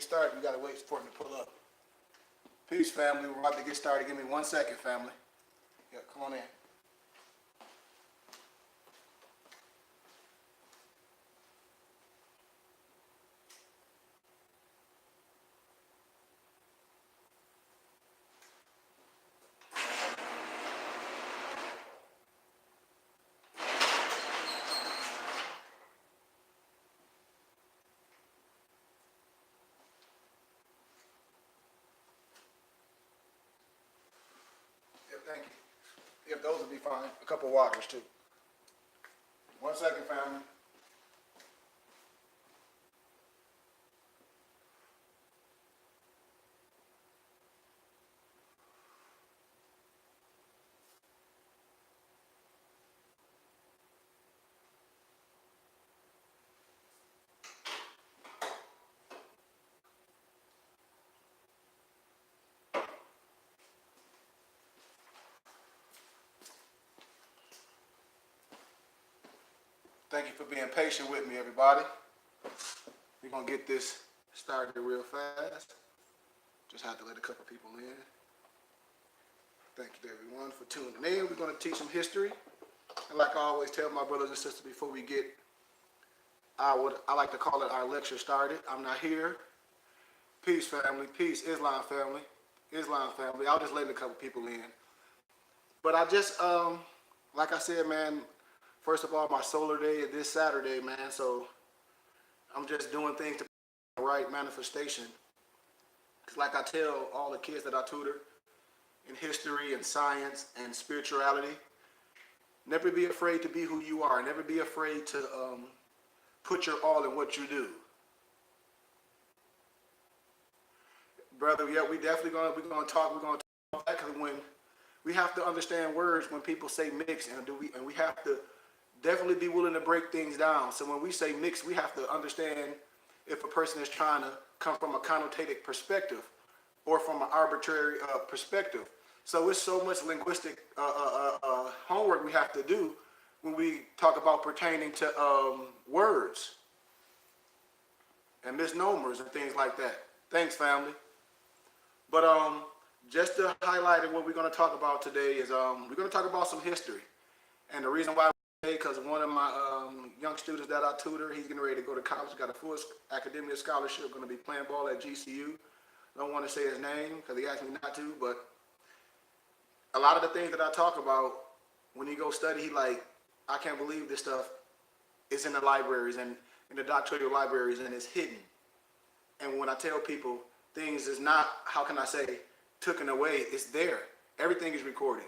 started, you gotta wait for it to pull up. Peace, family. We're about to get started. Give me 1 second, family. Yeah, come on in. Yeah, thank you. Yeah, those will be fine. A couple waters, too. 1 second, family. Thank you for being patient with me, everybody. We're going to get this started real fast. Just have to let a couple people in. Thank you to everyone for tuning in. We're going to teach some history. And like I always tell my brothers and sisters before we get I like to call it our lecture started. I'm not here. Peace, family. Peace, Islam family. Islam family. I'll just let a couple people in. But I just, like I said, man, first of all, my solar day is this Saturday, man. So I'm just doing things to the right manifestation. Because like I tell all the kids that I tutor in history and science and spirituality, never be afraid to be who you are. Never be afraid to put your all in what you do. Brother, yeah, we're gonna talk about that, because when we have to understand words when people say mix, and we have to definitely be willing to break things down. So when we say mix, we have to understand if a person is trying to come from a connotated perspective or from an arbitrary perspective. So it's so much linguistic homework we have to do when we talk about pertaining to words and misnomers and things like that. Thanks, family. But just to highlight what we're going to talk about today is we're going to talk about some history. And the reason why, because one of my young students that I tutor, he's getting ready to go to college, got a full academic scholarship, going to be playing ball at GCU. Don't want to say his name because he asked me not to, but a lot of the things that I talk about, when he goes study, he like, I can't believe this stuff is in the libraries and in the doctoral libraries and it's hidden. And when I tell people things is not, how can I say, taken away, it's there. Everything is recorded.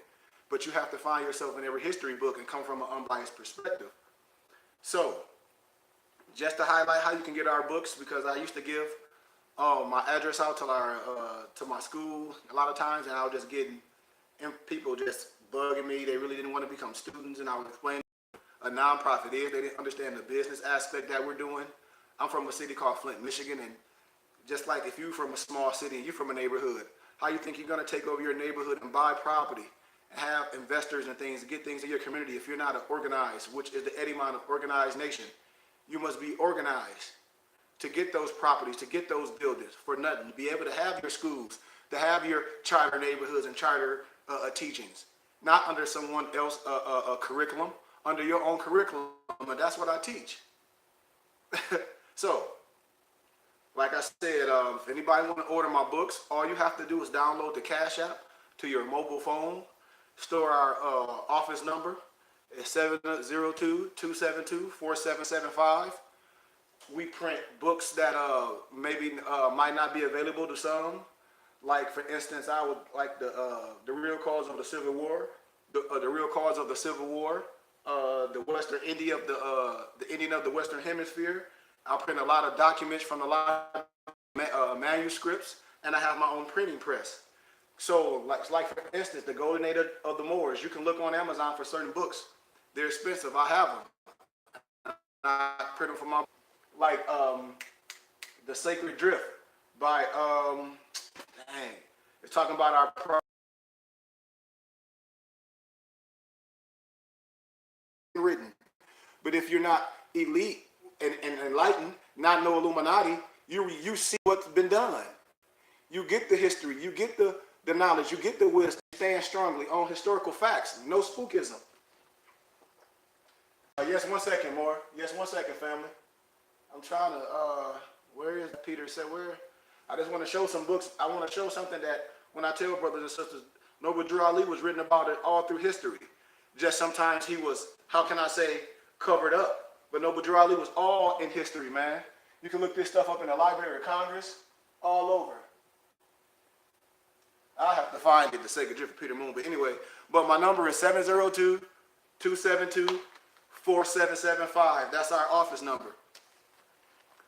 But you have to find yourself in every history book and come from an unbiased perspective. So, just to highlight how you can get our books, because I used to give my address out to my school a lot of times, and I was just getting people just bugging me. They really didn't want to become students, and I was explaining what a nonprofit is. They didn't understand the business aspect that we're doing. I'm from a city called Flint, Michigan, and just like if you're from a small city and you're from a neighborhood, how you think you're going to take over your neighborhood and buy property and have investors and things to get things in your community if you're not organized, which is the etymon of organized nation? You must be organized to get those properties, to get those buildings for nothing, to be able to have your schools, to have your charter neighborhoods and charter teachings, not under someone else's curriculum, under your own curriculum, and that's what I teach. So, like I said, if anybody want to order my books, all you have to do is download the Cash App to your mobile phone, store our office number. It's 702-272-4775. We print books that maybe might not be available to some. Like, for instance, I would like the real cause of the Civil War, the real cause of the Civil War, the Western India of the Indian of the Western Hemisphere. I'll print a lot of documents from a lot of manuscripts, and I have my own printing press. So, like for instance, the Golden Age of the Moors. You can look on Amazon for certain books. They're expensive. I have them. I print them for my, like the Sacred Drift by it's talking about our written. But if you're not elite and enlightened, not no Illuminati, You see what's been done. You get the history. You get the knowledge. You get the wisdom. Stand strongly on historical facts. No spookism. Yes, 1 second, more. Yes, 1 second, family. I'm trying to, where is Peter said where? I just want to show some books. I want to show something that when I tell brothers and sisters, Noble Drew Ali was written about it all through history. Just sometimes he was, how can I say, covered up. But Noble Drew Ali was all in history, man. You can look this stuff up in the Library of Congress, all over. I have to find it to say good for Peter Moon. But anyway, but my number is 702-272-4775. That's our office number.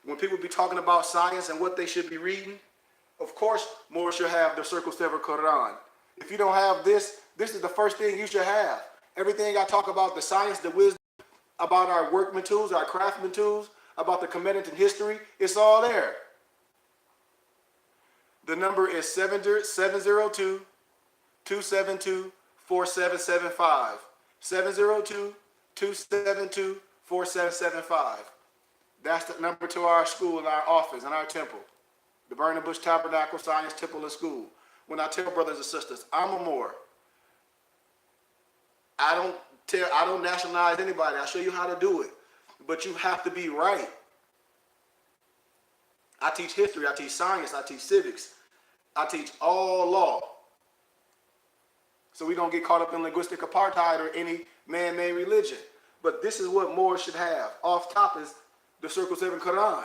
When people be talking about science and what they should be reading, of course, more should have the Circle 7 Quran. If you don't have this, this is the first thing you should have. Everything I talk about, the science, the wisdom, about our workman tools, our craftsman tools, about the commitment in history, it's all there. The number is 702-272-4775. 702-272-4775. That's the number to our school and our office and our temple. The Burning Bush Tabernacle Science Temple and School. When I tell brothers and sisters, I'm a Moor. I don't nationalize anybody. I show you how to do it. But you have to be right. I teach history, I teach science, I teach civics. I teach all law. So we don't get caught up in linguistic apartheid or any man-made religion. But this is what Moors should have. Off top is the Circle 7 Quran.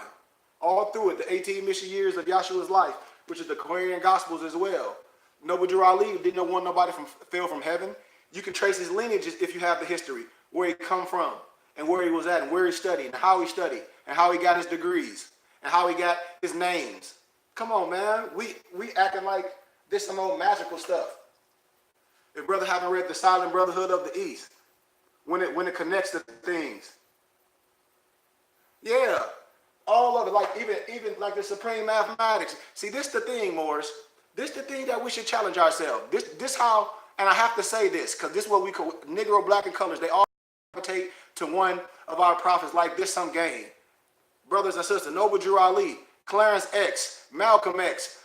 All through it, the 18 mission years of Yahshua's life, which is the Quranic Gospels as well. Noble Drew Ali didn't want nobody fell from heaven. You can trace his lineages if you have the history, where he come from, and where he was at, and where he studied, and how he studied, and how he got his degrees, and how he got his names. Come on, man. We acting like this some old magical stuff. If brother haven't read the Silent Brotherhood of the East, when it connects to things. Yeah. All of it, like even like the supreme mathematics. See, this the thing, Moors. This the thing that we should challenge ourselves. This how, and I have to say this, because this is what we call Negro, black, and colors. They all gravitate to one of our prophets like this some game. Brothers and sisters, Noble Drew Ali, Clarence X, Malcolm X,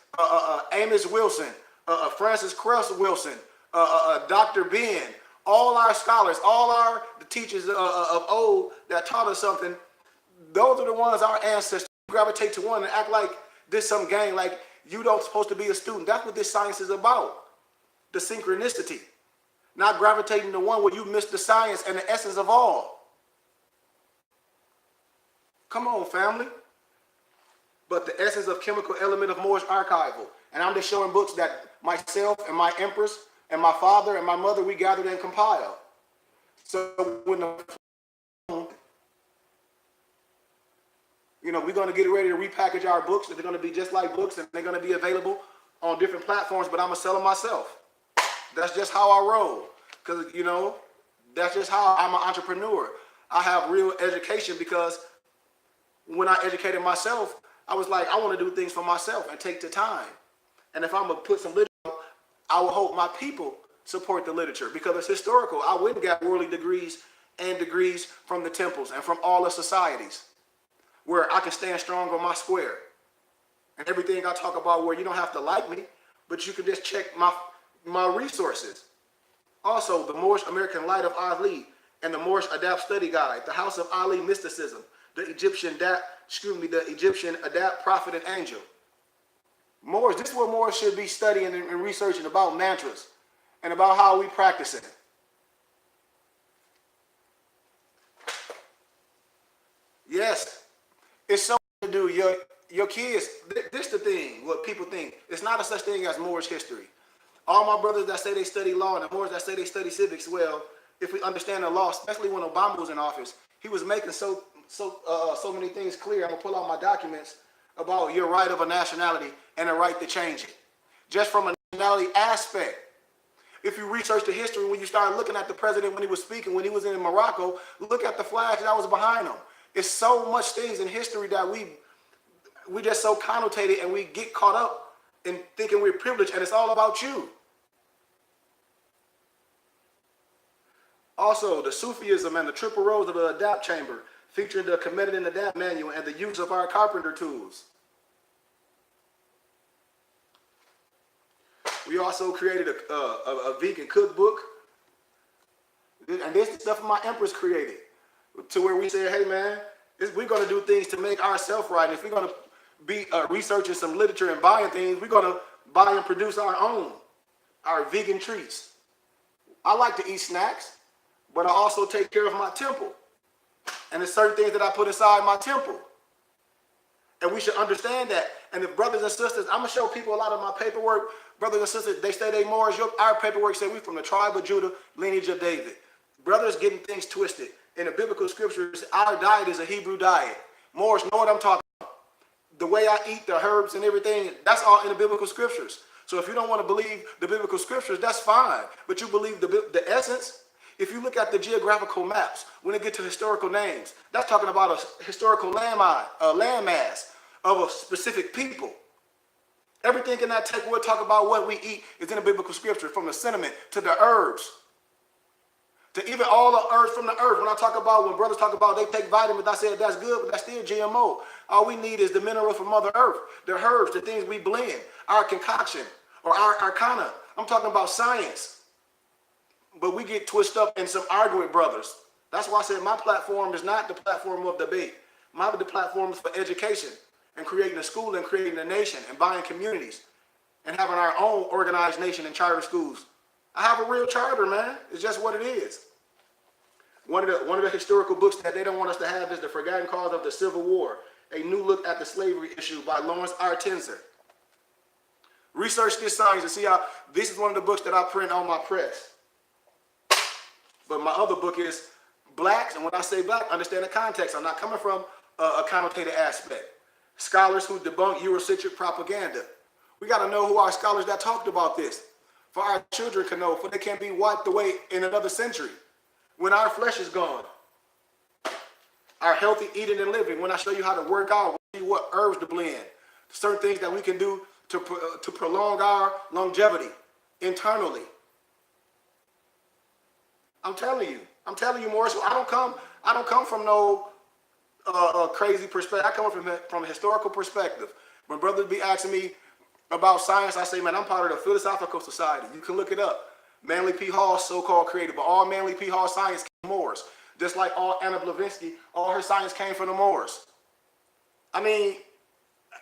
Amos Wilson, Francis Cress Wilson, Dr. Ben, all our scholars, all the teachers of old that taught us something. Those are the ones our ancestors gravitate to one and act like this some gang, like you don't supposed to be a student. That's what this science is about. The synchronicity. Not gravitating to one where you miss the science and the essence of all. Come on, family. But the essence of chemical element of Moorish archival. And I'm just showing books that myself and my empress and my father and my mother, we gathered and compiled. So when we're going to get ready to repackage our books. They're going to be just like books, and they're going to be available on different platforms, but I'm going to sell them myself. That's just how I roll. Because, that's just how I'm an entrepreneur. I have real education because when I educated myself, I was like, I want to do things for myself and take the time. And if I'm going to put some literature, I will hope my people support the literature because it's historical. I went and got worldly degrees and degrees from the temples and from all the societies, where I can stand strong on my square. And everything I talk about where you don't have to like me, but you can just check my resources. Also, the Moorish American Light of Ali and the Moorish Adapt Study Guide, the House of Ali Mysticism, the Egyptian Adapt Prophet and Angel. Moors, this is what Moors should be studying and researching about mantras and about how we practice it. Yes. It's so to do. Your kids, this the thing, what people think. It's not a such thing as Moorish history. All my brothers that say they study law and the Moors that say they study civics, well, if we understand the law, especially when Obama was in office, he was making so many things clear. I'm going to pull out my documents about your right of a nationality and a right to change it. Just from a nationality aspect. If you research the history, when you start looking at the president when he was speaking, when he was in Morocco, look at the flag that was behind him. It's so much things in history that we just so connotated and we get caught up in thinking we're privileged and it's all about you. Also, the Sufism and the triple rows of the Adapt chamber featuring the Committed and Adapt manual and the use of our carpenter tools. We also created a vegan cookbook. And this is stuff my empress created. To where we said, hey man, we're going to do things to make ourselves right. And if we're going to be researching some literature and buying things, we're going to buy and produce our own, our vegan treats. I like to eat snacks, but I also take care of my temple. And there's certain things that I put inside my temple. And we should understand that. And if brothers and sisters, I'm going to show people a lot of my paperwork. Brothers and sisters, they say they Moorish. Our paperwork say we from the tribe of Judah, lineage of David. Brothers getting things twisted. In the biblical scriptures, our diet is a Hebrew diet. Moorish know what I'm talking about. The way I eat, the herbs and everything, that's all in the biblical scriptures. So if you don't want to believe the biblical scriptures, that's fine. But you believe the essence. If you look at the geographical maps, when it gets to historical names, that's talking about a historical landmass of a specific people. Everything in that text we'll talk about what we eat is in the biblical scripture, from the cinnamon to the herbs, to even all the herbs from the earth. When brothers talk about they take vitamins, I said that's good, but that's still GMO. All we need is the mineral from Mother Earth, the herbs, the things we blend, our concoction, or our arcana. I'm talking about science. But we get twisted up in some arguing brothers. That's why I said my platform is not the platform of debate. The platform is for education and creating a school and creating a nation and buying communities and having our own organized nation and charter schools. I have a real charter, man. It's just what it is. One of the historical books that they don't want us to have is The Forgotten Cause of the Civil War, a new look at the slavery issue by Lawrence R. Tenzer. Research this science and see how this is one of the books that I print on my press. But my other book is Blacks, and when I say black, understand the context. I'm not coming from a connotative aspect. Scholars who debunk Eurocentric propaganda. We got to know who are scholars that talked about this, for our children can know, for they can't be wiped away in another century. When our flesh is gone, our healthy eating and living, when I show you how to work out, what herbs to blend, certain things that we can do to prolong our longevity internally. I'm telling you, Morris. I don't come from no crazy perspective. I come from a historical perspective. When brothers be asking me about science, I say, man, I'm part of the Philosophical Society. You can look it up. Manly P. Hall's so-called created, but all Manly P. Hall science came from Moors. Just like all Anna Blavatsky, all her science came from the Moors. I mean,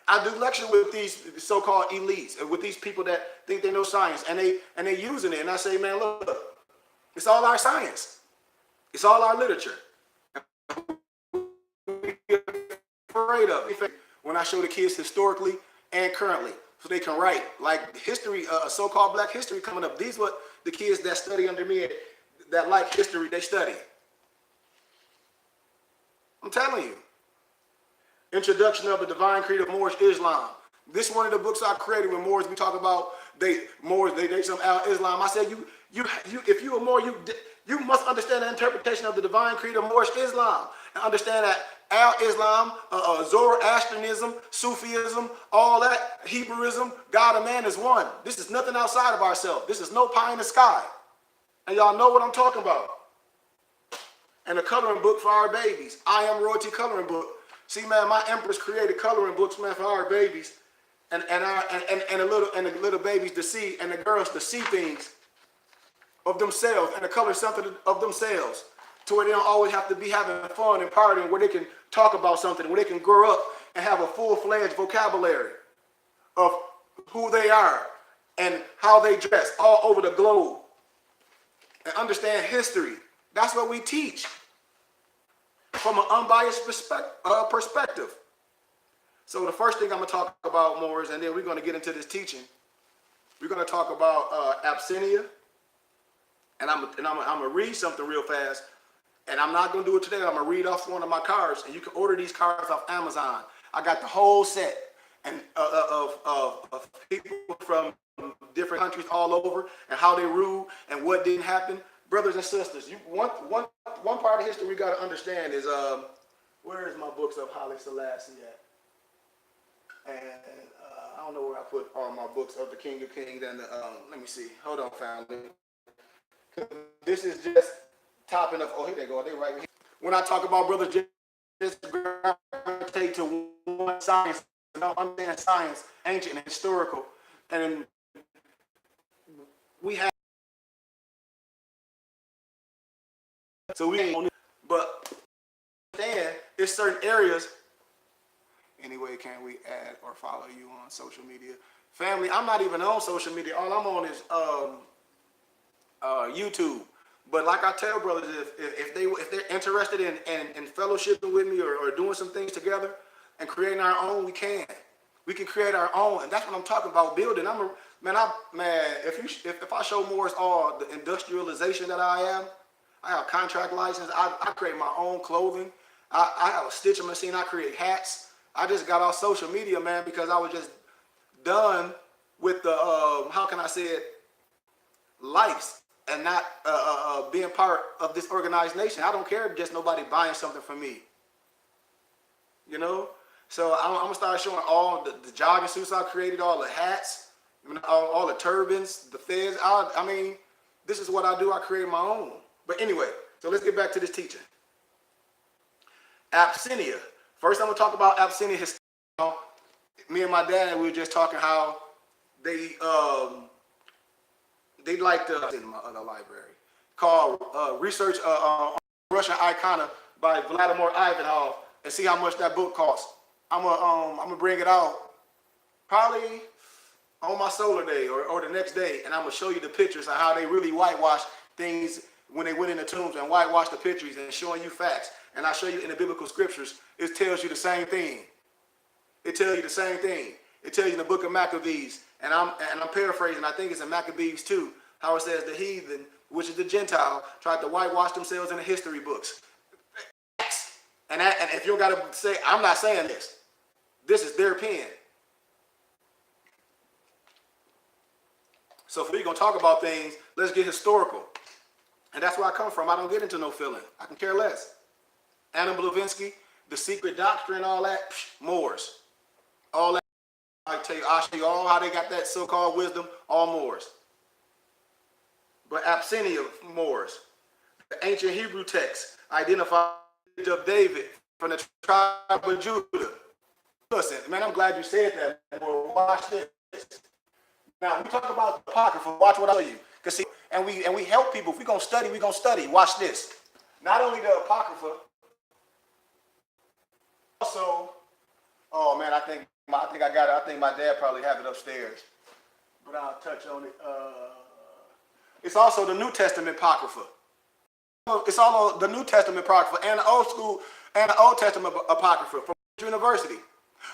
I do lecture with these so-called elites, with these people that think they know science, and they using it. And I say, man, look, it's all our science. It's all our literature. Afraid of it. When I show the kids historically and currently, so they can write like history, so-called Black history coming up. These what the kids that study under me that like history, they study. I'm telling you. Introduction of the Divine Creed of Moorish Islam. This is one of the books I created when Moors we talk about they some Al-Islam. I said if you are Moor, you must understand the interpretation of the Divine Creed of Moorish Islam and understand that Al-Islam, Zoroastrianism, Sufism, all that, Hebrewism, God and man is one. This is nothing outside of ourselves. This is no pie in the sky. And y'all know what I'm talking about. And a coloring book for our babies. I Am Royalty coloring book. See, man, my empress created coloring books, man, for our babies. And the little babies to see, and the girls to see things of themselves and to color something of themselves, to where they don't always have to be having fun and partying, where they can talk about something, where they can grow up and have a full-fledged vocabulary of who they are and how they dress all over the globe and understand history. That's what we teach from an unbiased perspective. So the first thing I'm going to talk about more is, and then we're going to get into this teaching, we're going to talk about Absyinnia. And I'm going to read something real fast. And I'm not going to do it today. I'm going to read off one of my cards. And you can order these cards off Amazon. I got the whole set and of people from different countries all over and how they ruled and what didn't happen. Brothers and sisters, one part of history we got to understand is, where is my books of Haile Selassie at? And I don't know where I put all my books of the King of Kings and let me see. Hold on, family. This is just topping of, oh, here they go, they right here. When I talk about brothers just gravitate to one science, don't understand science, ancient and historical, and we have, so we ain't on it. But understand, it's certain areas. Anyway, can we add or follow you on social media? Family, I'm not even on social media. All I'm on is YouTube. But like I tell brothers, if they're interested in fellowshipping with me or doing some things together and creating our own, we can. We can create our own, and that's what I'm talking about, building. If I show Moorish all the industrialization that I am, I have a contract license. I create my own clothing. I have a stitching machine. I create hats. I just got off social media, man, because I was just done with the how can I say it, life, and not being part of this organized nation. I don't care if just nobody buying something from me. You know. So I'm gonna start showing all the jogging suits I created, all the hats, all the turbans, the fez. I mean, this is what I do. I create my own. But anyway, so let's get back to this teaching. Absyinnia. First, I'm gonna talk about Absyinnia history. Me and my dad, we were just talking how they like to in my other library called Research on Russian Icona by Vladimir Ivanov, and see how much that book costs. I'm gonna bring it out probably on my solar day or the next day, and I'm gonna show you the pictures of how they really whitewash things when they went in the tombs and whitewash the pictures and showing you facts. And I show you in the biblical scriptures, it tells you the same thing. It tells you the same thing. It tells you in the book of Maccabees, and I'm paraphrasing. I think it's in Maccabees too, how it says the heathen, which is the Gentile, tried to whitewash themselves in the history books. And if you don't gotta say, I'm not saying this. This is their pen. So if we're going to talk about things, let's get historical. And that's where I come from. I don't get into no feeling. I can care less. Anna Blavinsky, the secret doctrine, all that, Moors. All that, I'll show you all how they got that so-called wisdom, all Moors. But Absyinnia Moors, the ancient Hebrew text, identify of David from the tribe of Judah. Listen, man, I'm glad you said that. Watch this. Now we talk about the Apocrypha. Watch what I tell you. Cause see, and we help people. If we're gonna study, we're gonna study. Watch this. Not only the Apocrypha, also, oh man, I think I got it. I think my dad probably have it upstairs, but I'll touch on it. It's also the New Testament Apocrypha. It's all the New Testament Apocrypha and the Old School and the Old Testament Apocrypha from University.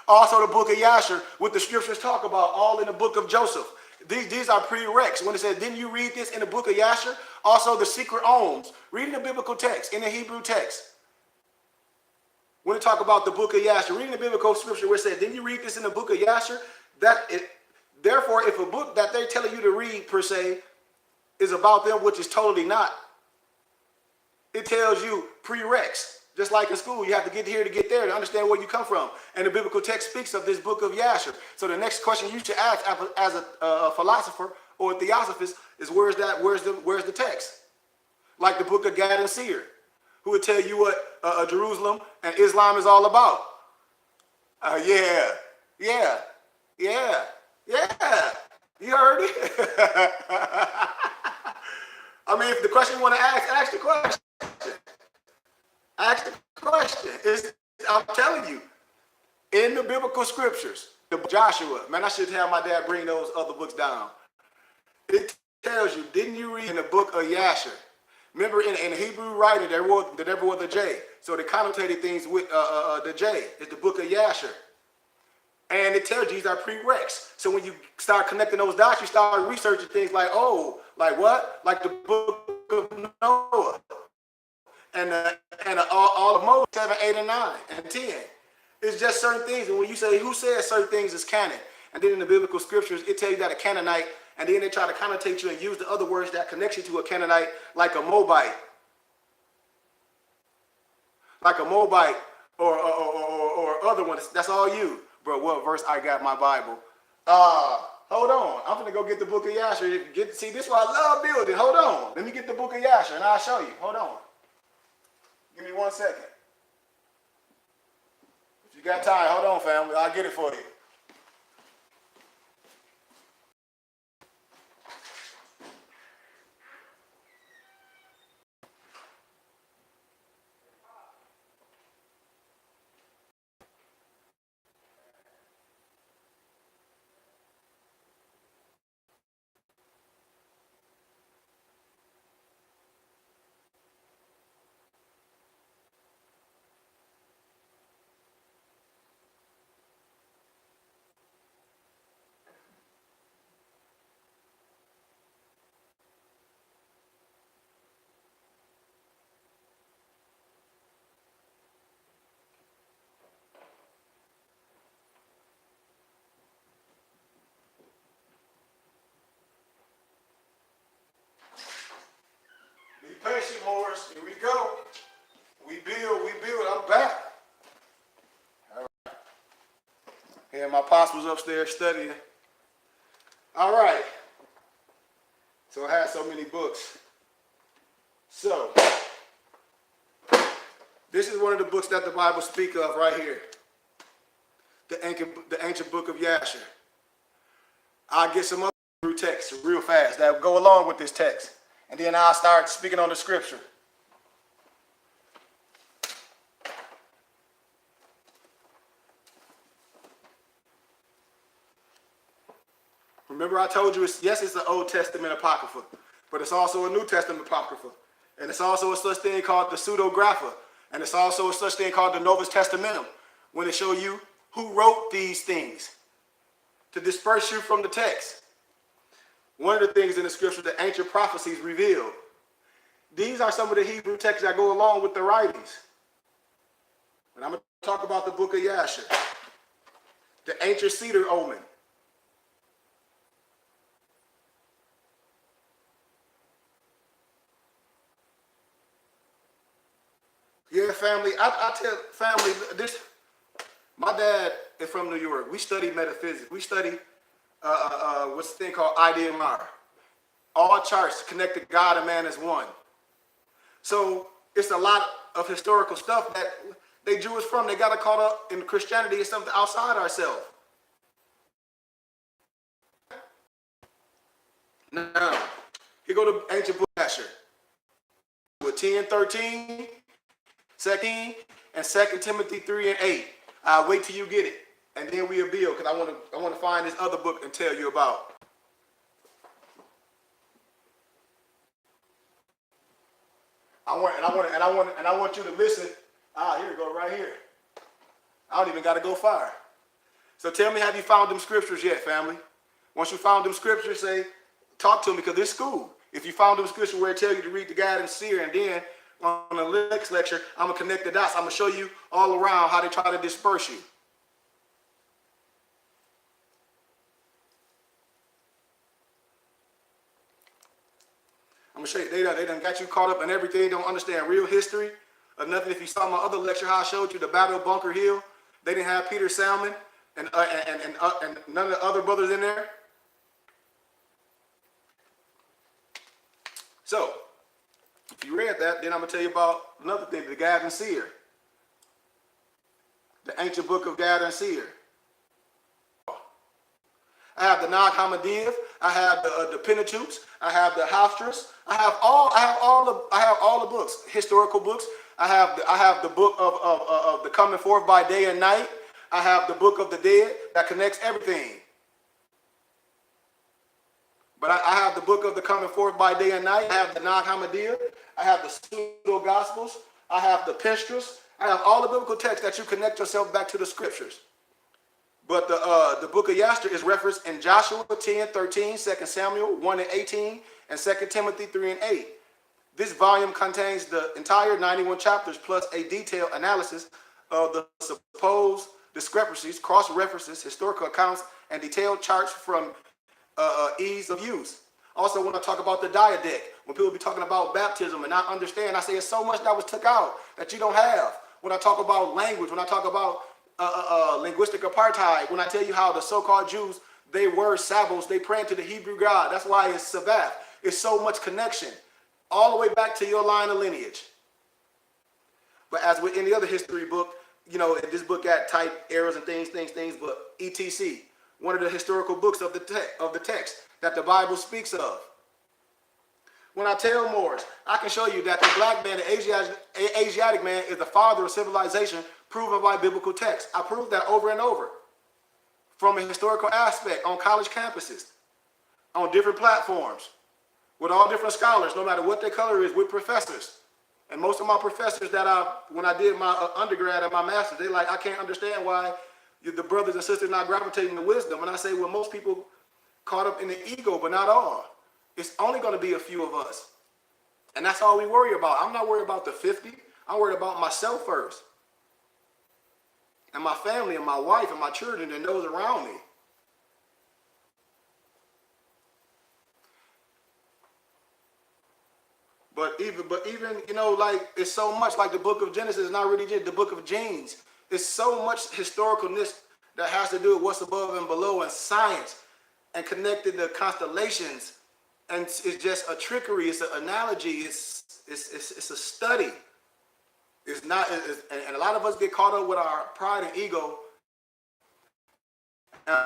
Also the book of Yasher, what the scriptures talk about, all in the book of Joseph. These are prereqs. When it says, didn't you read this in the book of Yasher? Also the secret Oms, reading the biblical text, in the Hebrew text. When it talk about the book of Yasher, reading the biblical scripture where it says, didn't you read this in the book of Yasher? Therefore, if a book that they're telling you to read, per se, is about them, which is totally not, it tells you prereqs. Just like in school, you have to get here to get there to understand where you come from. And the biblical text speaks of this book of Yasher. So the next question you should ask as a philosopher or a theosophist is where's the text? Like the book of Gad and Seir, who would tell you what Jerusalem and Islam is all about. Yeah. You heard it. I mean, if the question you want to ask the question. Ask the question. I'm telling you, in the biblical scriptures, the Joshua, man, I should have my dad bring those other books down. It tells you, didn't you read in the book of Yasher? Remember, in the Hebrew writing, there never was a J. So they connotated things with the J. It's the book of Yasher. And it tells you these are prereqs. So when you start connecting those dots, you start researching things like, oh, like what? Like the book of Noah. And all of Moses, 7, 8, and 9, and 10. It's just certain things. And when you say, who says certain things is canon? And then in the biblical scriptures, it tells you that a Canaanite, and then they try to connotate you and use the other words that connect you to a Canaanite, like a Moabite. Like a Moabite or other ones. That's all you. Bro, what verse I got in my Bible? Hold on. I'm going to go get the book of Yasher. See, this is why I love building. Hold on. Let me get the book of Yasher, and I'll show you. Hold on. Give me 1 second. If you got time, hold on, family. I'll get it for you. grace you, Morris. Here we go. We build. I'm back. All right. Yeah, my pops was upstairs studying. All right. So I had so many books. So, this is one of the books that the Bible speaks of right here. The ancient book of Yasher. I'll get some other texts real fast that go along with this text. And then I'll start speaking on the scripture. Remember I told you, it's the Old Testament Apocrypha, but it's also a New Testament Apocrypha. And it's also a such thing called the Pseudographa. And it's also a such thing called the Novus Testamentum, when it show you who wrote these things to disperse you from the text. One of the things in the scripture, the ancient prophecies revealed. These are some of the Hebrew texts that go along with the writings. And I'm going to talk about the book of Yasher, the ancient cedar omen. Yeah, family, I tell family this. My dad is from New York. We study metaphysics. We study what's the thing called idea and matter. All charts connected God and man as one. So it's a lot of historical stuff that they drew us from. They got caught up in Christianity. It's something outside ourselves. Now, here go to ancient book Asher. With 10, 13, 2 and 2 Timothy 3 and 8. I'll wait till you get it, and then we'll build, because I want to find this other book and tell you about. I want you to listen. Here we go, right here. I don't even got to go far. So tell me, have you found them scriptures yet, family? Once you found them scriptures, talk to me, because this school. If you found them scriptures where it tells you to read the guide and seer, and then on the next lecture, I'm going to connect the dots. I'm going to show you all around how they try to disperse you. I'm going to show you, they done got you caught up in everything, don't understand real history or nothing. If you saw my other lecture, how I showed you the Battle of Bunker Hill, they didn't have Peter Salmon and none of the other brothers in there. So, if you read that, then I'm going to tell you about another thing, the Gad and Seer. The ancient book of Gad and Seer. I have the Nag Hammadiv. I have the Pentateuch. I have the Haftarahs. I have all the books, historical books. I have the book of the coming forth by day and night. I have the book of the dead that connects everything. But I have the book of the coming forth by day and night. I have the Nag Hammadiv. I have the pseudo gospels. I have the Pentateuch. I have all the biblical texts that you connect yourself back to the scriptures. But the book of Yasher is referenced in Joshua 10, 13, 2 Samuel 1 and 18, and 2 Timothy 3 and 8. This volume contains the entire 91 chapters plus a detailed analysis of the supposed discrepancies, cross-references, historical accounts, and detailed charts from ease of use. Also, when I talk about the diadetic, when people be talking about baptism and not understand, I say it's so much that was took out that you don't have. When I talk about language, when I talk about linguistic apartheid, when I tell you how the so-called Jews, they were Sabbaths, they praying to the Hebrew God. That's why it's Sabbath. It's so much connection, all the way back to your line of lineage. But as with any other history book, you know, this book got type errors and things, but etc. One of the historical books of the text that the Bible speaks of. When I tell Moorish, I can show you that the black man, the Asiatic man, is the father of civilization, proven by biblical text. I proved that over and over. From a historical aspect, on college campuses, on different platforms, with all different scholars, no matter what their color is, with professors. And most of my professors that when I did my undergrad and my master's, they like, I can't understand why the brothers and sisters not gravitating to wisdom. And I say, well, most people caught up in the ego, but not all. It's only going to be a few of us. And that's all we worry about. I'm not worried about the 50. I'm worried about myself first. And my family and my wife and my children and those around me. But even, like, it's so much like the book of Genesis is not really just the book of genes. It's so much historicalness that has to do with what's above and below and science and connected to constellations. And it's just a trickery. It's an analogy. It's a study. It's not. And a lot of us get caught up with our pride and ego. And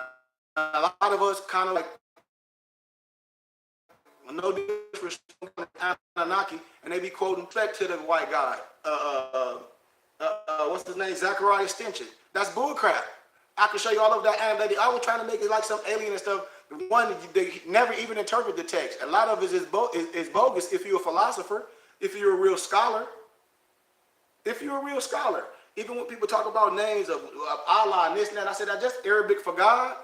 a lot of us kind of like, no disrespect, Anunnaki, and they be quoting back to the white guy. What's his name? Zachariah Stinson. That's bullcrap. I can show you all of that. And I was trying to make it like some alien and stuff. One, they never even interpret the text. A lot of it is bogus if you're a philosopher, if you're a real scholar. If you're a real scholar. Even when people talk about names of Allah and this and that, I said that's just Arabic for God.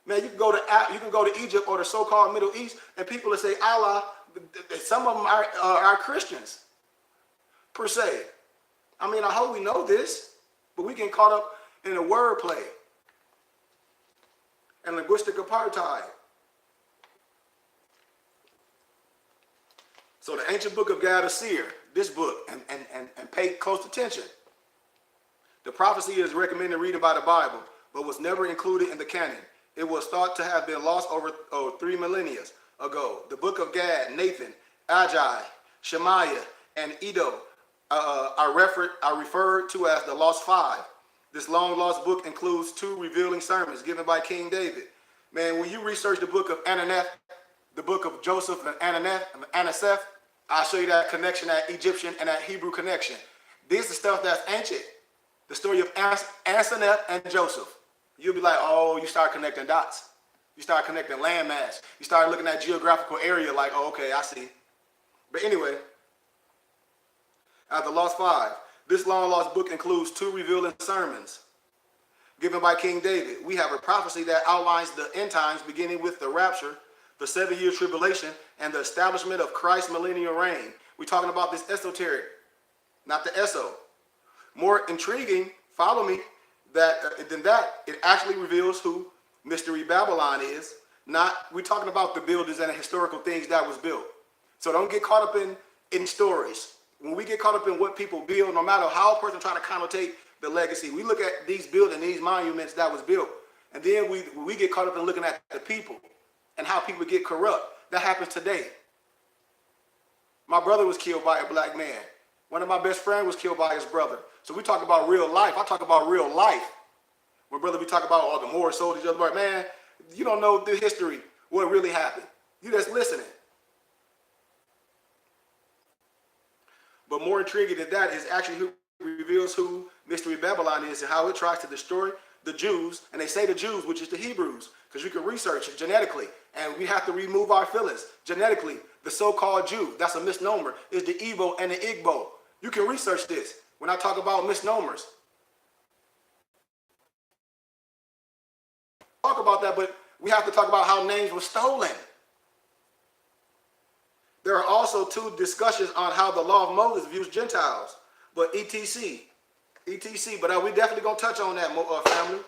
Man, you can go to Egypt or the so-called Middle East, and people will say Allah. Some of them are Christians, per se. I mean, I hope we know this, but we get caught up in the wordplay and linguistic apartheid. So the ancient book of Gad or Seer, this book, and pay close attention. The prophecy is recommended reading by the Bible, but was never included in the canon. It was thought to have been lost over 3 millennia ago. The book of Gad, Nathan, Agi, Shemaiah, and Edo are referred to as the Lost Five. This long-lost book includes 2 revealing sermons given by King David. Man, when you research the book of Ananeth, the book of Joseph and Anaseph, I'll show you that connection, that Egyptian and that Hebrew connection. This is stuff that's ancient. The story of Asenath and Joseph. You'll be like, oh, you start connecting dots. You start connecting landmass. You start looking at geographical area like, oh, okay, I see. But anyway, the Lost Five. This long-lost book includes 2 revealing sermons given by King David. We have a prophecy that outlines the end times, beginning with the rapture, the 7-year tribulation, and the establishment of Christ's millennial reign. We're talking about this esoteric, not the eso. More intriguing, follow me, than that, it actually reveals who Mystery Babylon is. We're talking about the buildings and the historical things that was built. So don't get caught up in stories. When we get caught up in what people build, no matter how a person try to connotate the legacy, we look at these buildings, these monuments that was built, and then we get caught up in looking at the people and how people get corrupt. That happens today. My brother was killed by a black man. One of my best friends was killed by his brother. So we talk about real life. I talk about real life. When brother, we talk about all the Moorish soldiers, man, you don't know the history, what really happened. You just listening. But more intriguing than that is actually who reveals who Mystery Babylon is and how it tries to destroy the Jews. And they say the Jews, which is the Hebrews, because you can research it genetically. And we have to remove our feelings. Genetically, the so-called Jew, that's a misnomer, is the Igbo and the Igbo. You can research this when I talk about misnomers. Talk about that, but we have to talk about how names were stolen. There are also 2 discussions on how the law of Moses views Gentiles, but etc. But we definitely gonna touch on that, family.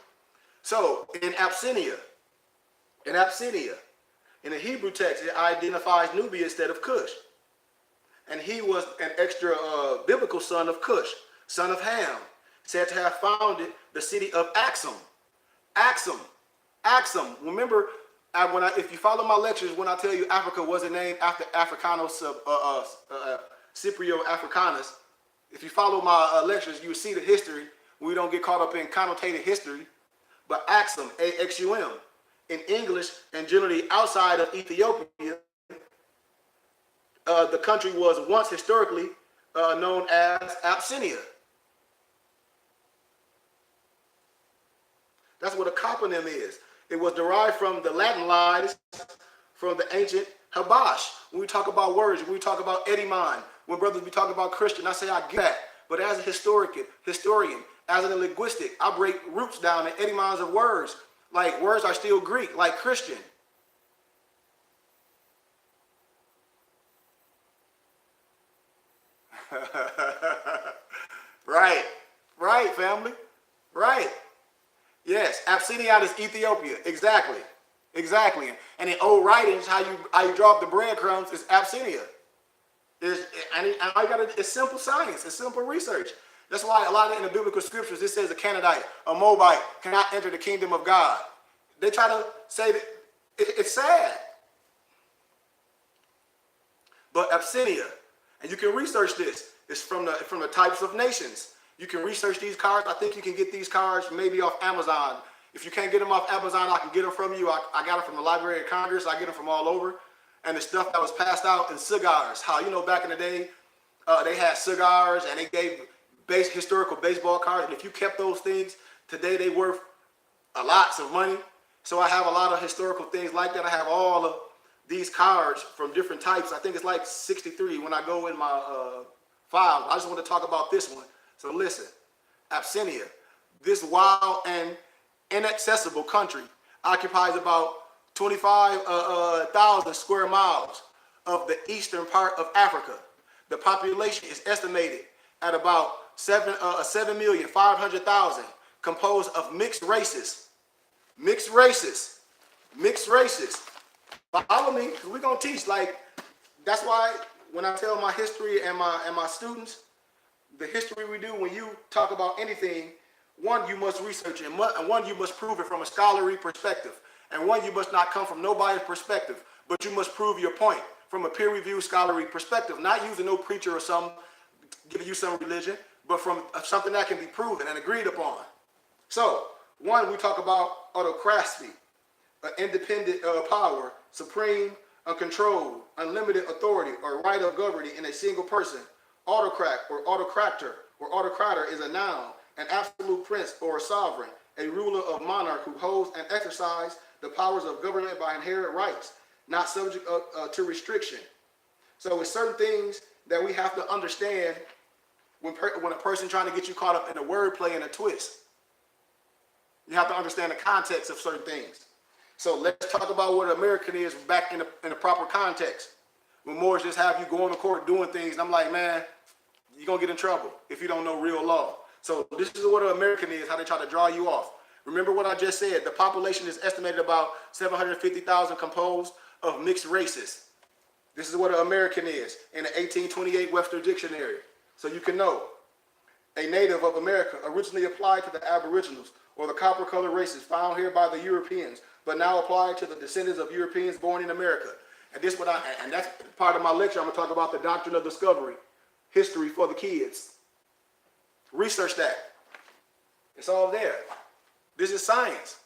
So in Absyinnia, in the Hebrew text, it identifies Nubia instead of Cush, and he was an extra biblical son of Cush, son of Ham, said to have founded the city of Axum. Axum. Remember, if you follow my lectures, when I tell you Africa wasn't named after Africanus, Scipio Africanus, if you follow my lectures, you will see the history. We don't get caught up in connotated history. But Axum, A-X-U-M, in English and generally outside of Ethiopia, the country was once historically known as Absyinnia. That's what a toponym is. It was derived from the Latin lies from the ancient Habash. When we talk about words, when we talk about etymon, when brothers be talking about Christian, I say I get that. But as a historian, as a linguistic, I break roots down and etymons of words. Like words are still Greek, like Christian. Right, family. Right. Yes, Absyinnia is Ethiopia. Exactly. And in old writings, how you draw up the breadcrumbs is Absyinnia. It's simple science. It's simple research. That's why a lot of in the biblical scriptures it says a Canaanite, a Moabite cannot enter the kingdom of God. They try to say that it's sad. But Absyinnia, and you can research this. It's from the types of nations. You can research these cards. I think you can get these cards maybe off Amazon. If you can't get them off Amazon, I can get them from you. I got them from the Library of Congress. I get them from all over. And the stuff that was passed out in cigars. How, back in the day, they had cigars and they gave historical baseball cards. And if you kept those things, today they worth a lots of money. So I have a lot of historical things like that. I have all of these cards from different types. I think it's like 63 when I go in my files. I just want to talk about this one. So listen, Absyinnia, this wild and inaccessible country occupies about 25,000 square miles of the eastern part of Africa. The population is estimated at about 7,500,000, composed of mixed races. Mixed races. Mixed races. Follow me, because we're going to teach. Like, that's why when I tell my history and my students, the history we do when you talk about anything, one, you must research it, and one, you must prove it from a scholarly perspective. And one, you must not come from nobody's perspective, but you must prove your point from a peer-reviewed scholarly perspective, not using no preacher or some giving you some religion, but from something that can be proven and agreed upon. So, one, we talk about autocracy, independent power, supreme, uncontrolled, unlimited authority, or right of governing in a single person. Autocrat or autocrator or autocrator is a noun, an absolute prince or a sovereign, a ruler of monarch who holds and exercises the powers of government by inherent rights, not subject to restriction. So it's certain things that we have to understand when a person trying to get you caught up in a wordplay and a twist. You have to understand the context of certain things. So let's talk about what American is back in the proper context. When Moorish just have you going to court doing things, and I'm like, man, you're going to get in trouble if you don't know real law. So this is what an American is, how they try to draw you off. Remember what I just said. The population is estimated about 750,000, composed of mixed races. This is what an American is in the 1828 Webster Dictionary. So you can know. A native of America, originally applied to the Aboriginals or the copper-colored races found here by the Europeans, but now applied to the descendants of Europeans born in America. And that's part of my lecture. I'm going to talk about the doctrine of discovery, history for the kids. Research that. It's all there. This is science.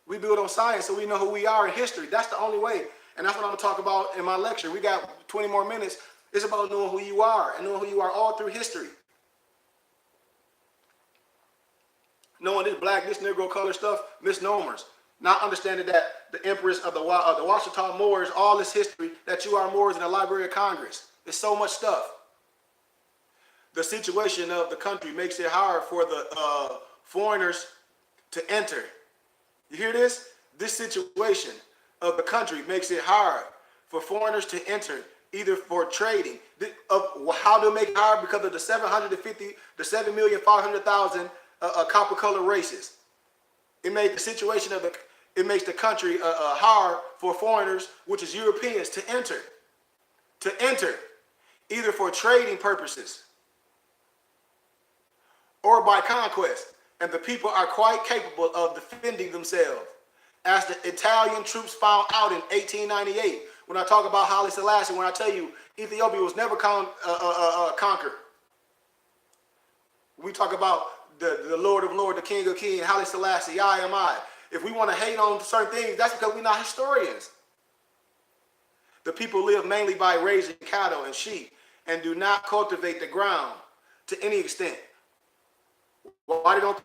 We build on science so we know who we are in history. That's the only way. And that's what I'm going to talk about in my lecture. We got 20 more minutes. It's about knowing who you are and knowing who you are all through history. Knowing this black, this Negro color stuff, misnomers. Not understanding that the empress of the Washita Moors, all this history, that you are Moors in the Library of Congress. There's so much stuff. The situation of the country makes it hard for the foreigners to enter. You hear this? This situation of the country makes it hard for foreigners to enter, either for trading. How to make it hard? Because of the 7,500,000 copper-colored races. It makes the country hard for foreigners, which is Europeans, to enter. Either for trading purposes or by conquest. And the people are quite capable of defending themselves. As the Italian troops found out in 1898, when I talk about Haile Selassie, when I tell you Ethiopia was never conquered. We talk about the Lord of Lords, the King of Kings, Haile Selassie, I am I. If we want to hate on certain things, that's because we're not historians. The people live mainly by raising cattle and sheep and do not cultivate the ground to any extent. Why they don't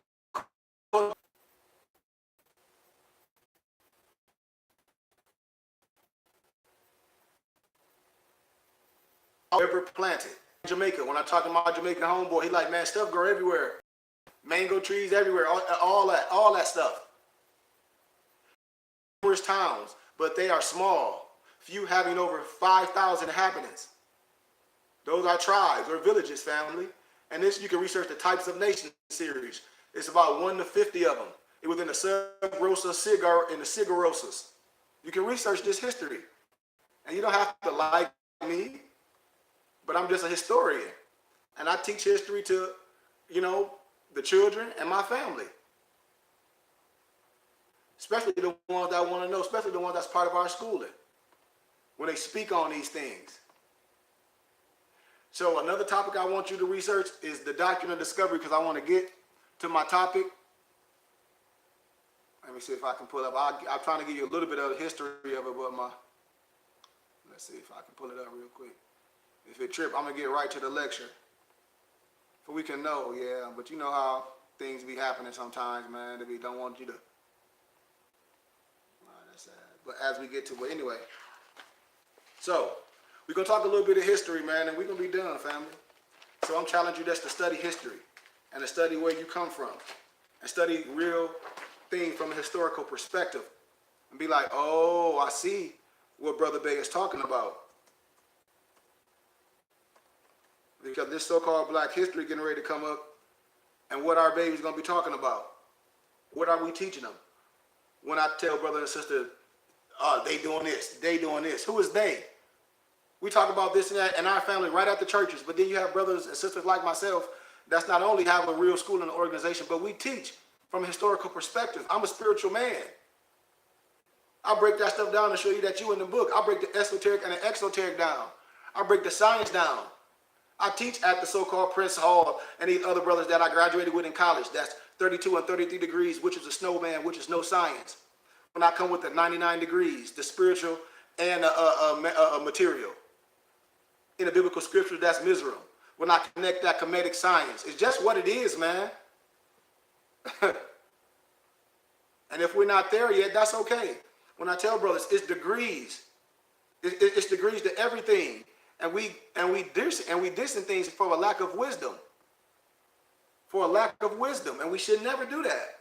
ever planted? Jamaica, when I talk to my Jamaican homeboy, he like, man, stuff grow everywhere. Mango trees everywhere, all that stuff. Numerous towns, but they are small, few having over 5,000 inhabitants. Those are tribes or villages, family. And this, you can research the Types of Nations series. It's about 1 to 50 of them. It was in the Sub-Rosa Cigar and the Cigarosas. You can research this history. And you don't have to like me. but I'm just a historian. And I teach history to, you know, the children and my family. Especially the ones that want to know, especially the ones that's part of our schooling, when they speak on these things. So another topic I want you to research is the doctrine of discovery, because I want to get to my topic. Let me see if I can pull up. I'm trying to give you a little bit of the history of it, but let's see if I can pull it up real quick. If it trip, I'm going to get right to the lecture. For we can know, yeah, but you know how things be happening sometimes, man, that we don't want you to. That's sad. But as we get to it, anyway. So, we're going to talk a little bit of history, man, and we're going to be done, family. So I'm challenging you just to study history and to study where you come from and study real things from a historical perspective and be like, oh, I see what Brother Bay is talking about. Because this so-called black history getting ready to come up, and what our baby's going to be talking about. What are we teaching them? When I tell brother and sister, oh, they doing this, they doing this. Who is they? We talk about this and that in our family right at the churches, but then you have brothers and sisters like myself that's not only have a real school and organization, but we teach from a historical perspective. I'm a spiritual man. I break that stuff down and show you that you in the book. I break the esoteric and the exoteric down. I break the science down. I teach at the so-called Prince Hall and these other brothers that I graduated with in college. That's 32 and 33 degrees, which is a snowman, which is no science. When I come with the 99 degrees, the spiritual and material. In the biblical scripture, that's Mizraim. When I connect that comedic science, it's just what it is, man. And if we're not there yet, that's okay. When I tell brothers, it's degrees. It's degrees to everything. And we dissing things for a lack of wisdom. For a lack of wisdom. And we should never do that.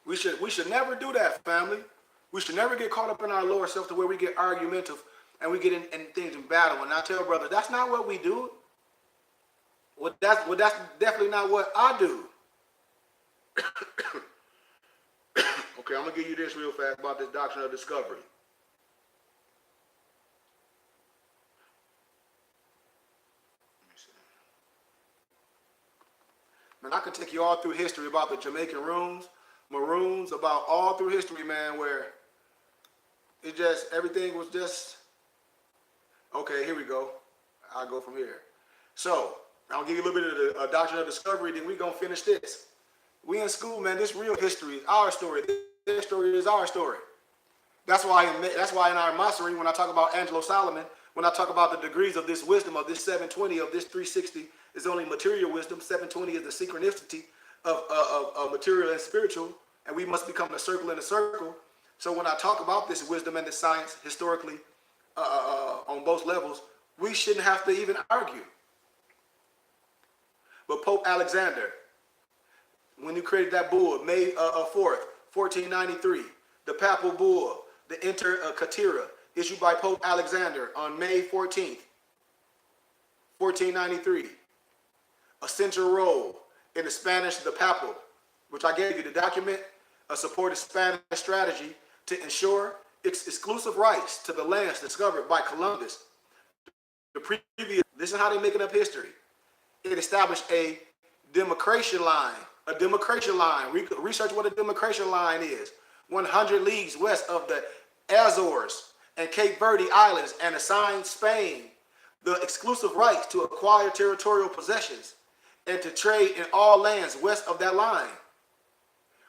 We should never do that, family. We should never get caught up in our lower self to where we get argumentative and we get in things in battle. And I tell brother, that's not what we do. That's definitely not what I do. Okay, I'm going to give you this real fast about this doctrine of discovery. Man, I can take you all through history about the Jamaican Maroons, about all through history, man, where it just, everything was just, okay, here we go. I'll go from here. So, I'll give you a little bit of the doctrine of discovery, then we're going to finish this. We in school, man, this real history is our story. Their story is our story. That's why in our mastery, when I talk about Angelo Solomon, when I talk about the degrees of this wisdom, of this 720, of this 360, is only material wisdom. 720 is the synchronicity of material and spiritual, and we must become a circle in a circle. So when I talk about this wisdom and this science historically on both levels, we shouldn't have to even argue. But Pope Alexander, when he created that bull, May 4th, 1493, the papal bull, the Inter Catera, issued by Pope Alexander on May 14th, 1493, a central role in the Spanish, the papal, which I gave you the document, supported Spanish strategy to ensure its exclusive rights to the lands discovered by Columbus. This is how they're making up history. It established a demarcation line. A demarcation line. Research what a demarcation line is. 100 leagues west of the Azores and Cape Verde Islands, and assigned Spain the exclusive rights to acquire territorial possessions and to trade in all lands west of that line.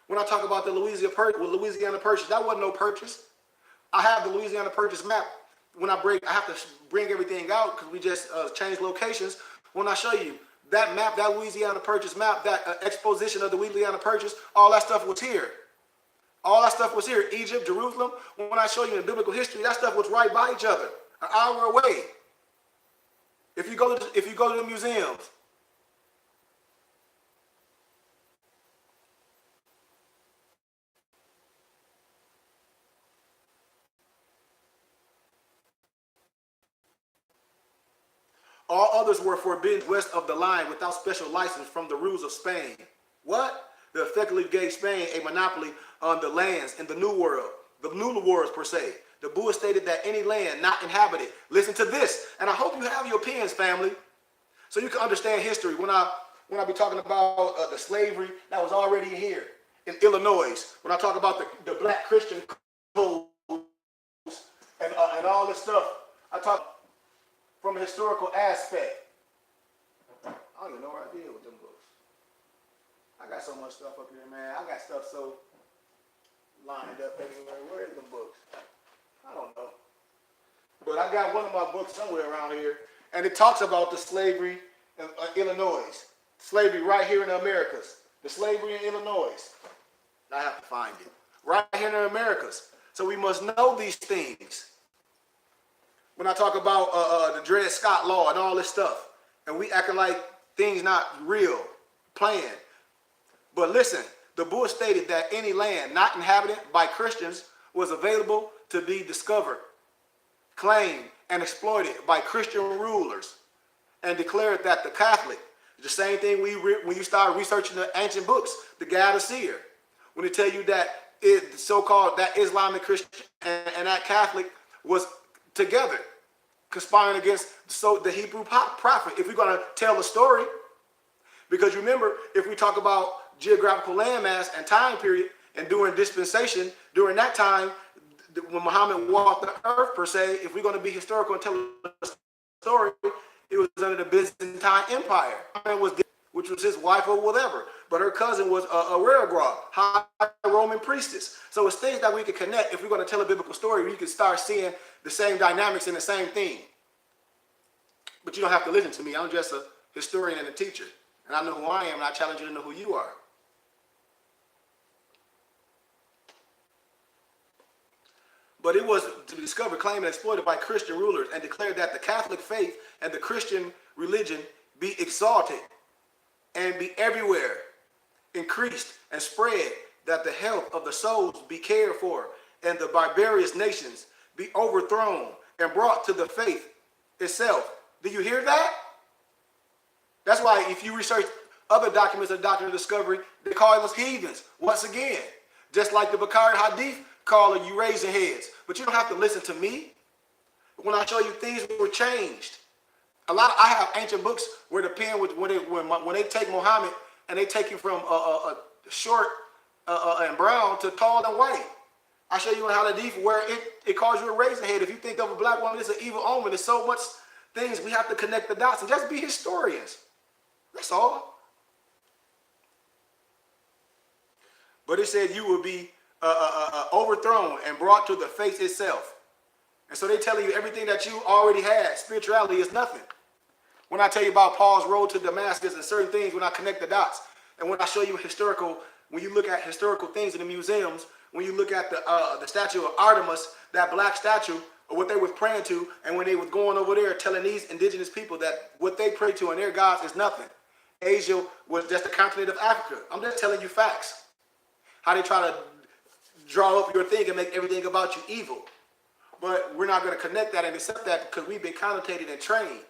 When I talk about the Louisiana Purchase, that wasn't no purchase. I have the Louisiana Purchase map. When I have to bring everything out because we just changed locations. When I show you that map, that Louisiana Purchase map, that exposition of the Louisiana Purchase, all that stuff was here. All that stuff was here. Egypt, Jerusalem. When I show you in biblical history, that stuff was right by each other, an hour away. If you go to the museums, all others were forbidden west of the line without special license from the rules of Spain. What? They effectively gave Spain a monopoly on the lands in the New World, the New Worlds per se, The Buddha stated that any land not inhabited. Listen to this, and I hope you have your pens, family, so you can understand history. When I be talking about the slavery that was already here in Illinois, when I talk about the black Christian codes and all this stuff, I talk from a historical aspect. I don't even know where I deal with them books. I got so much stuff up here, man. I got stuff so lined up everywhere. Where is them books? I don't know. But I got one of my books somewhere around here, and it talks about the slavery in Illinois. Slavery right here in the Americas. The slavery in Illinois. I have to find it. Right here in the Americas. So we must know these things. When I talk about the Dred Scott law and all this stuff, and we acting like things not real, playing. But listen, the Buddha stated that any land not inhabited by Christians was available to be discovered, claimed, and exploited by Christian rulers, and declared that the Catholic, the same thing when you start researching the ancient books, the Guide of Seer, when they tell you that the so-called that Islamic Christian and that Catholic was together, conspiring against the Hebrew prophet. If we're going to tell the story, because remember, if we talk about geographical landmass and time period, and during dispensation, during that time, when Muhammad walked the earth, per se, if we're going to be historical and tell the story, it was under the Byzantine Empire. Which was his wife or whatever. But her cousin was a reregrad, high Roman priestess. So it's things that we can connect. If we're going to tell a biblical story, we can start seeing the same dynamics and the same thing. But you don't have to listen to me. I'm just a historian and a teacher. And I know who I am, and I challenge you to know who you are. But it was to be discovered, claimed, and exploited by Christian rulers, and declared that the Catholic faith and the Christian religion be exalted and be everywhere, increased and spread, that the health of the souls be cared for, and the barbarous nations be overthrown and brought to the faith itself. Do you hear that? That's why if you research other documents of doctrine of discovery, they call us heathens. Once again, just like the Bukhari Hadith call you raising heads. But you don't have to listen to me. When I show you things were changed. I have ancient books where the pen was when they take Muhammad and they take him from short and brown to tall and white. I show you how the hadith where it calls you a raising head. If you think of a black woman as an evil omen, there's so much things we have to connect the dots and just be historians. That's all. But it said you will be overthrown and brought to the face itself. And so they tell you everything that you already had. Spirituality is nothing. When I tell you about Paul's road to Damascus and certain things, when I connect the dots, and when I show you when you look at historical things in the museums, when you look at the statue of Artemis, that black statue, or what they was praying to, and when they was going over there telling these indigenous people that what they pray to and their gods is nothing. Asia was just the continent of Africa. I'm just telling you facts. How they try to draw up your thing and make everything about you evil. But we're not going to connect that and accept that because we've been connotated and trained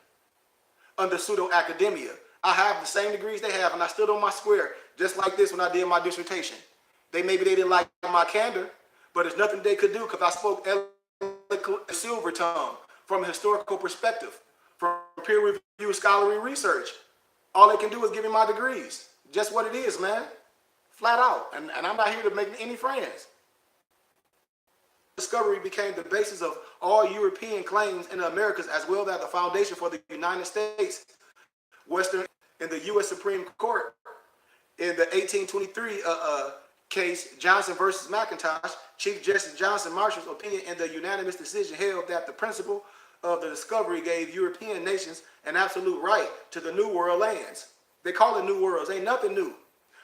under pseudo-academia. I have the same degrees they have, and I stood on my square just like this when I did my dissertation. Maybe they didn't like my candor, but there's nothing they could do because I spoke eloquent silver tongue from a historical perspective, from peer-reviewed scholarly research. All they can do is give me my degrees. Just what it is, man. Flat out. And I'm not here to make any friends. Discovery became the basis of all European claims in the Americas, as well as the foundation for the United States, Western, in the U.S. Supreme Court. In the 1823 case, Johnson versus McIntosh, Chief Justice Johnson Marshall's opinion in the unanimous decision held that the principle of the discovery gave European nations an absolute right to the New World lands. They call it New Worlds. Ain't nothing new.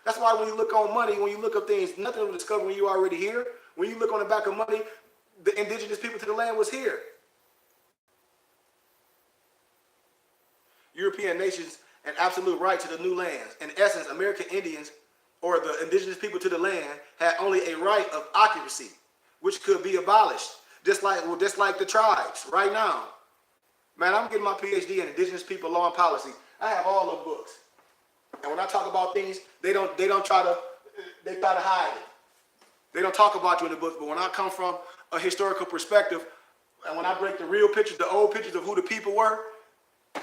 That's why when you look on money, when you look up things, nothing was discovered when you already here. When you look on the back of money, the indigenous people to the land was here. European nations an absolute right to the new lands. In essence, American Indians, or the indigenous people to the land, had only a right of occupancy, which could be abolished, just like the tribes right now. Man, I'm getting my PhD in indigenous people law and policy. I have all the books. And when I talk about things, they try to hide it. They don't talk about you in the book, but when I come from a historical perspective, and when I break the real pictures, the old pictures of who the people were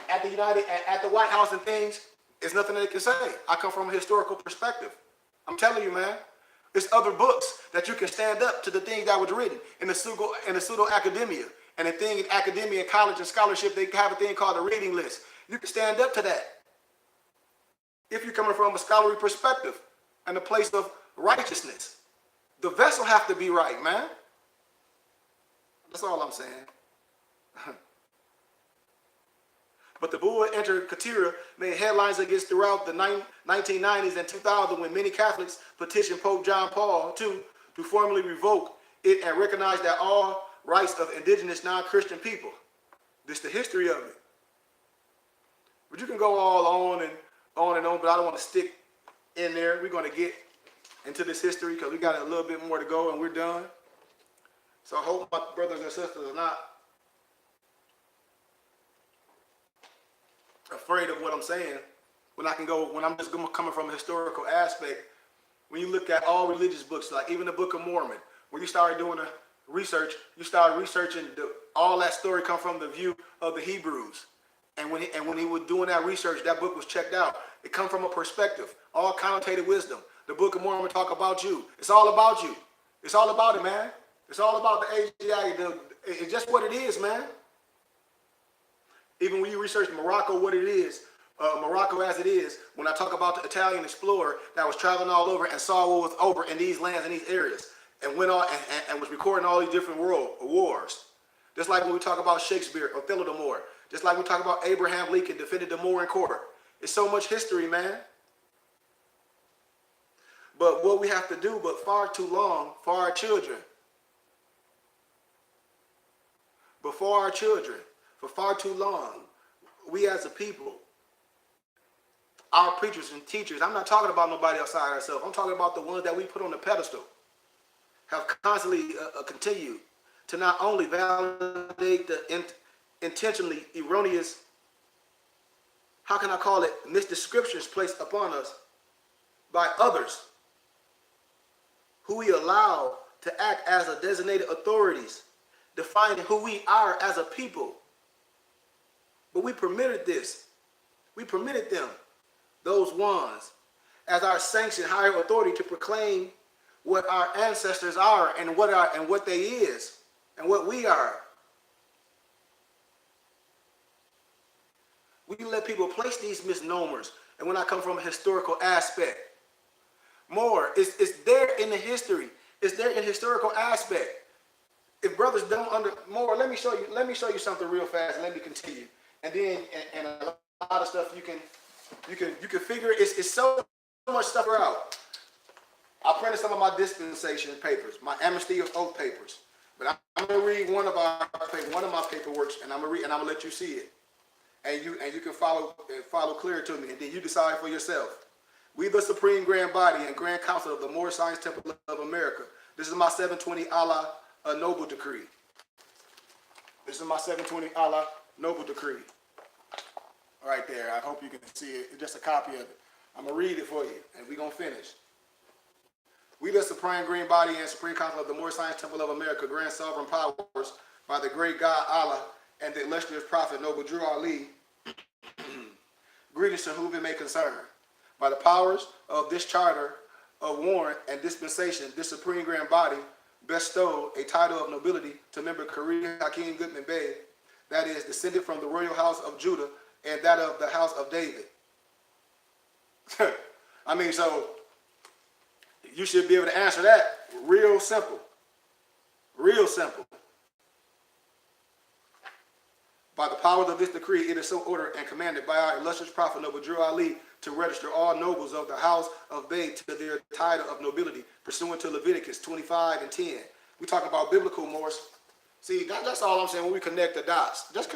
at the White House and things, it's nothing they can say. I come from a historical perspective. I'm telling you, man. There's other books that you can stand up to the things that was written in the pseudo academia. And the thing in academia and college and scholarship, they have a thing called a reading list. You can stand up to that if you're coming from a scholarly perspective and a place of righteousness. The vessel have to be right, man. That's all I'm saying. But the bull entered Katira made headlines against throughout the 1990s and 2000 when many Catholics petitioned Pope John Paul II to formally revoke it and recognize that all rights of indigenous non-Christian people. This is the history of it. But you can go all on and on, but I don't want to stick in there. We're going to get into this history because we got a little bit more to go and we're done. So I hope my brothers and sisters are not afraid of what I'm saying when I'm just coming from a historical aspect. When you look at all religious books, like even the Book of Mormon, when you started doing the research, you started researching all that story come from the view of the Hebrews. And when he was doing that research, that book was checked out. It come from a perspective, all connotated wisdom. The Book of Mormon talk about you. It's all about you. It's all about it, man. It's all about the AGI. It's just what it is, man. Even when you research Morocco, what it is, Morocco as it is, when I talk about the Italian explorer that was traveling all over and saw what was over in these lands and these areas, and went on and was recording all these different world wars. Just like when we talk about Shakespeare, Othello the Moor. Just like we talk about Abraham Lincoln defended the Moor in court. It's so much history, man. But what we have to do, but far too long, for our children, for far too long, we as a people, our preachers and teachers, I'm not talking about nobody outside ourselves. I'm talking about the ones that we put on the pedestal, have constantly continued to not only validate the intentionally erroneous, how can I call it, misdescriptions placed upon us by others who we allow to act as a designated authorities, defining who we are as a people. But we permitted this. We permitted them, those ones, as our sanctioned higher authority to proclaim what our ancestors are and what they is and what we are. We let people place these misnomers. And when I come from a historical aspect, more, it's there in the history. It's there in historical aspect. If brothers don't more, let me show you something real fast and let me continue. And then and a lot of stuff you can figure it's so much stuff out. I printed some of my dispensation papers, my amnesty of oath papers. But I'm gonna read one of my paperworks, and I'm gonna let you see it. And you can follow clear to me, and then you decide for yourself. We, the Supreme Grand Body and Grand Council of the Moorish Science Temple of America. This is my 720 Allah Noble Decree. This is my 720 Allah Noble Decree. Right there. I hope you can see it. It's just a copy of it. I'm going to read it for you, and we're going to finish. We, the Supreme Grand Body and Supreme Council of the Moorish Science Temple of America, Grand Sovereign Powers, by the great God Allah and the illustrious Prophet Noble Drew Ali, greetings to whom it may concern. By the powers of this charter of warrant and dispensation, this Supreme Grand Body bestowed a title of nobility to member Kareem Hakeem Goodman Bey, that is, descended from the royal house of Judah and that of the house of David. I mean, so you should be able to answer that real simple. Real simple. By the powers of this decree, it is so ordered and commanded by our illustrious prophet Noble Drew Ali to register all nobles of the house of Bey to their title of nobility, pursuant to Leviticus 25 and 10. We talk about biblical Moors. See, that's all I'm saying when we connect the dots. We just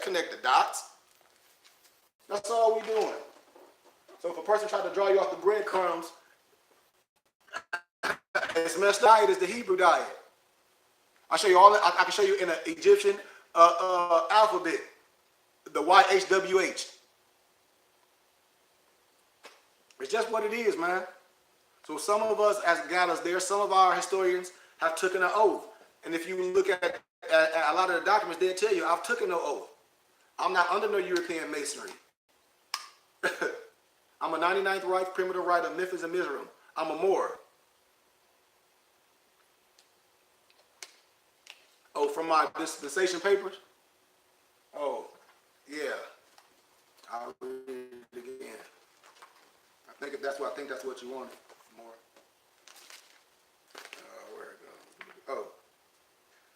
connect the dots. That's all we're doing. So if a person tries to draw you off the breadcrumbs, it's messed diet is the Hebrew diet. I'll show you all that. I can show you in an Egyptian alphabet, the YHWH. It's just what it is, man. So some of us as gathers there, some of our historians have taken an oath And if you look at a lot of the documents, they'll tell you, I've taken no oath. I'm not under no European masonry. I'm a 99th Reich primitive right of Memphis and Mizraim. I'm a Moor. Oh, from my dispensation papers? Oh, yeah. I'll read it again. I think that's what you wanted. More. Where it goes? Oh.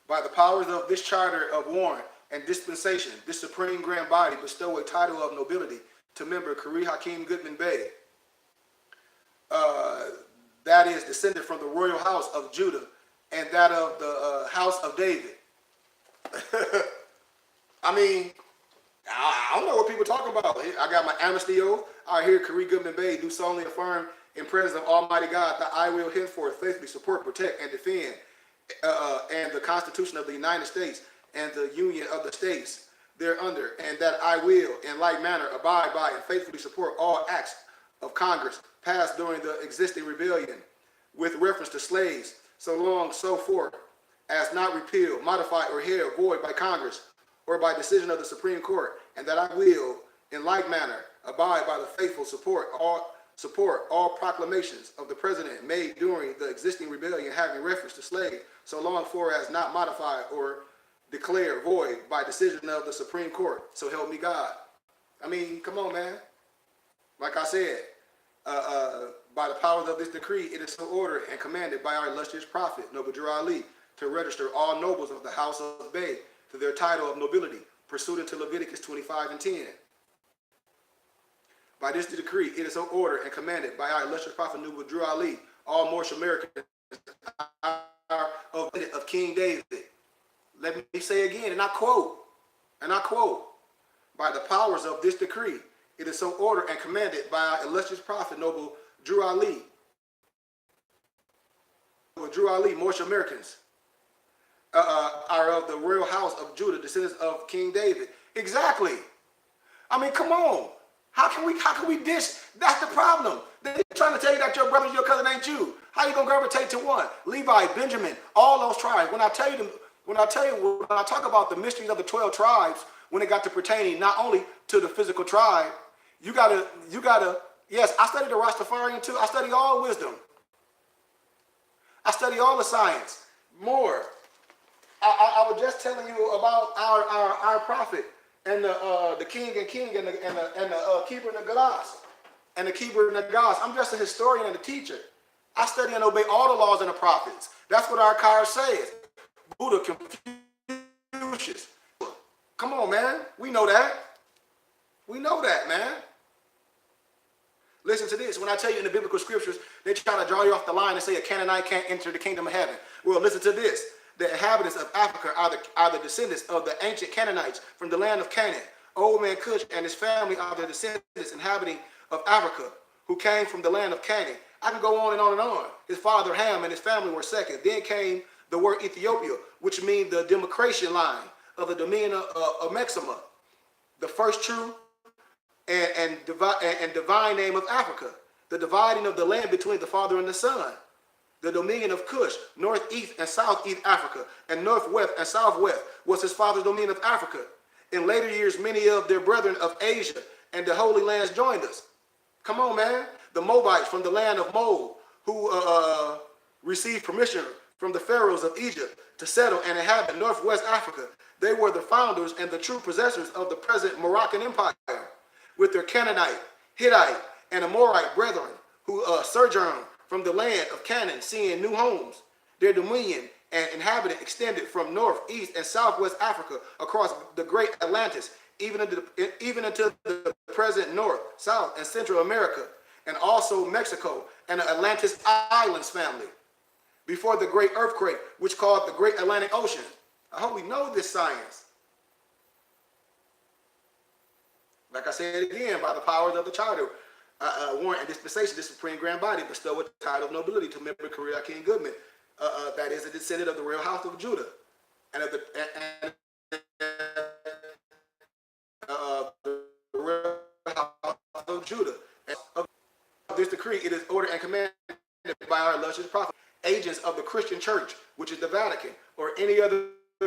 By the powers of this charter of warrant and dispensation, this supreme grand body bestow a title of nobility to member Khari Hakeem Goodman Bey. That is descended from the royal house of Judah and that of the house of David. I mean, I don't know what people talk about. I got my amnesty oath. I hear Khari Goodman Bey do solemnly affirm in presence of Almighty God that I will henceforth faithfully support, protect, and defend and the Constitution of the United States and the Union of the States thereunder, and that I will, in like manner, abide by and faithfully support all acts of Congress passed during the existing rebellion with reference to slaves, so long, so forth, as not repealed, modified, or held void by Congress or by decision of the Supreme Court, and that I will, in like manner, abide by the faithful support all proclamations of the President made during the existing rebellion having reference to slaves, so long for as not modified or declared void by decision of the Supreme Court. So help me God. I mean, come on, man. Like I said, by the powers of this decree, it is so ordered and commanded by our illustrious prophet, Noble Drew Ali, to register all nobles of the house of Bey to their title of nobility, pursuant to Leviticus 25:10. By this decree, it is so ordered and commanded by our illustrious prophet, Noble Drew Ali, all Moorish Americans are of King David. Let me say again, and I quote, by the powers of this decree, it is so ordered and commanded by our illustrious prophet, Noble Drew Ali, Moorish Americans are of the royal house of Judah, descendants of King David. Exactly. I mean, come on. How can we dish? That's the problem. They're trying to tell you that your brother, your cousin ain't you. How you gonna gravitate to one? Levi, Benjamin, all those tribes. When I talk about the mysteries of the 12 tribes, when it got to pertaining not only to the physical tribe, you gotta, yes, I studied the Rastafarian too. I study all wisdom. I study all the science. More. I was just telling you about our prophet and the king and the keeper and the glass and the keeper and the gods. I'm just a historian and a teacher. I study and obey all the laws and the prophets. That's what our card says. Buddha, Confucius. Come on, man. We know that. We know that, man. Listen to this. When I tell you in the biblical scriptures, they try to draw you off the line and say a Canaanite can't enter the kingdom of heaven. Well, listen to this. The inhabitants of Africa are the descendants of the ancient Canaanites from the land of Canaan. Old man Cush and his family are the descendants inhabiting of Africa who came from the land of Canaan. I can go on and on and on. His father Ham and his family were second. Then came the word Ethiopia, which means the demarcation line of the dominion of Mexima, the first true and divine name of Africa, the dividing of the land between the father and the son. The dominion of Cush, northeast and southeast Africa, and northwest and southwest was his father's dominion of Africa. In later years, many of their brethren of Asia and the Holy Lands joined us. Come on, man. The Moabites from the land of Moab, who received permission from the pharaohs of Egypt to settle and inhabit northwest Africa. They were the founders and the true possessors of the present Moroccan Empire, with their Canaanite, Hittite, and Amorite brethren who sojourned from the land of Canaan, seeing new homes. Their dominion and inhabitant extended from north, east, and southwest Africa across the great Atlantis, even into the present North, South, and Central America, and also Mexico and the Atlantis Islands family, before the great earthquake, which caused the great Atlantic Ocean. I hope we know this science. Like I said again, by the powers of the charter, warrant and dispensation, this supreme grand body bestow a title of nobility to member Khari Hakeem Goodman, that is a descendant of the royal house of Judah, and of the royal house of Judah. And of this decree, it is ordered and commanded by our illustrious prophet agents of the Christian Church, which is the Vatican, or any other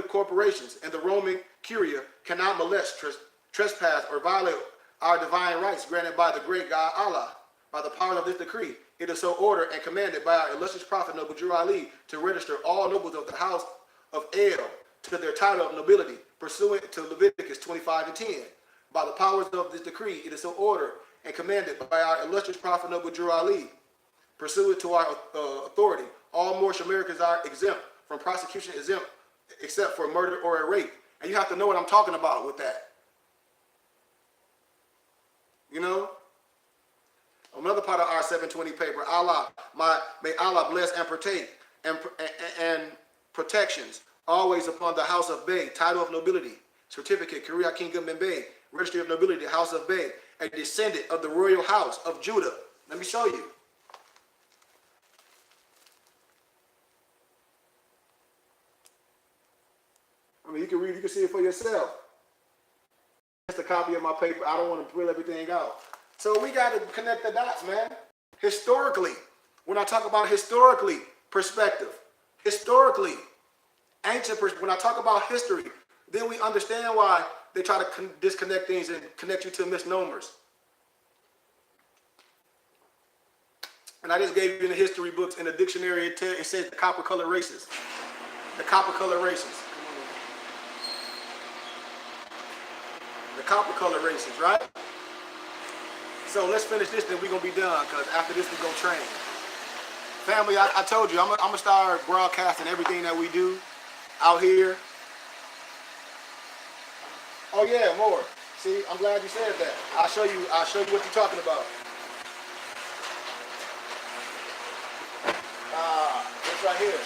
corporations, and the Roman Curia cannot molest, trespass, or violate our divine rights granted by the great God Allah. By the power of this decree, it is so ordered and commanded by our illustrious prophet Noble Drew Ali to register all nobles of the house of El to their title of nobility, pursuant to Leviticus 25 and 10. By the powers of this decree, it is so ordered and commanded by our illustrious prophet Noble Drew Ali, pursuant to our authority, all Moorish Americans are exempt from prosecution, exempt except for murder or a rape. And you have to know what I'm talking about with that. You know? Another part of our 720 paper, Allah, may Allah bless and protect and protections always upon the house of Bey, title of nobility, certificate, Korea Kingdom and Bey, registry of nobility, house of Bey, a descendant of the royal house of Judah. Let me show you. I mean, you can read, you can see it for yourself. Just a copy of my paper. I don't want to drill everything out. So we got to connect the dots, man. Historically, when I talk about historically perspective, historically, ancient, when I talk about history, then we understand why they try to disconnect things and connect you to misnomers. And I just gave you in the history books, in the dictionary, it says the copper color races. The copper color races. The copper color races, right? So let's finish this, then we're going to be done, because after this we're going to train. Family, I told you, I'm going to start broadcasting everything that we do out here. Oh yeah, more. See, I'm glad you said that. I'll show you what you're talking about. It's right here.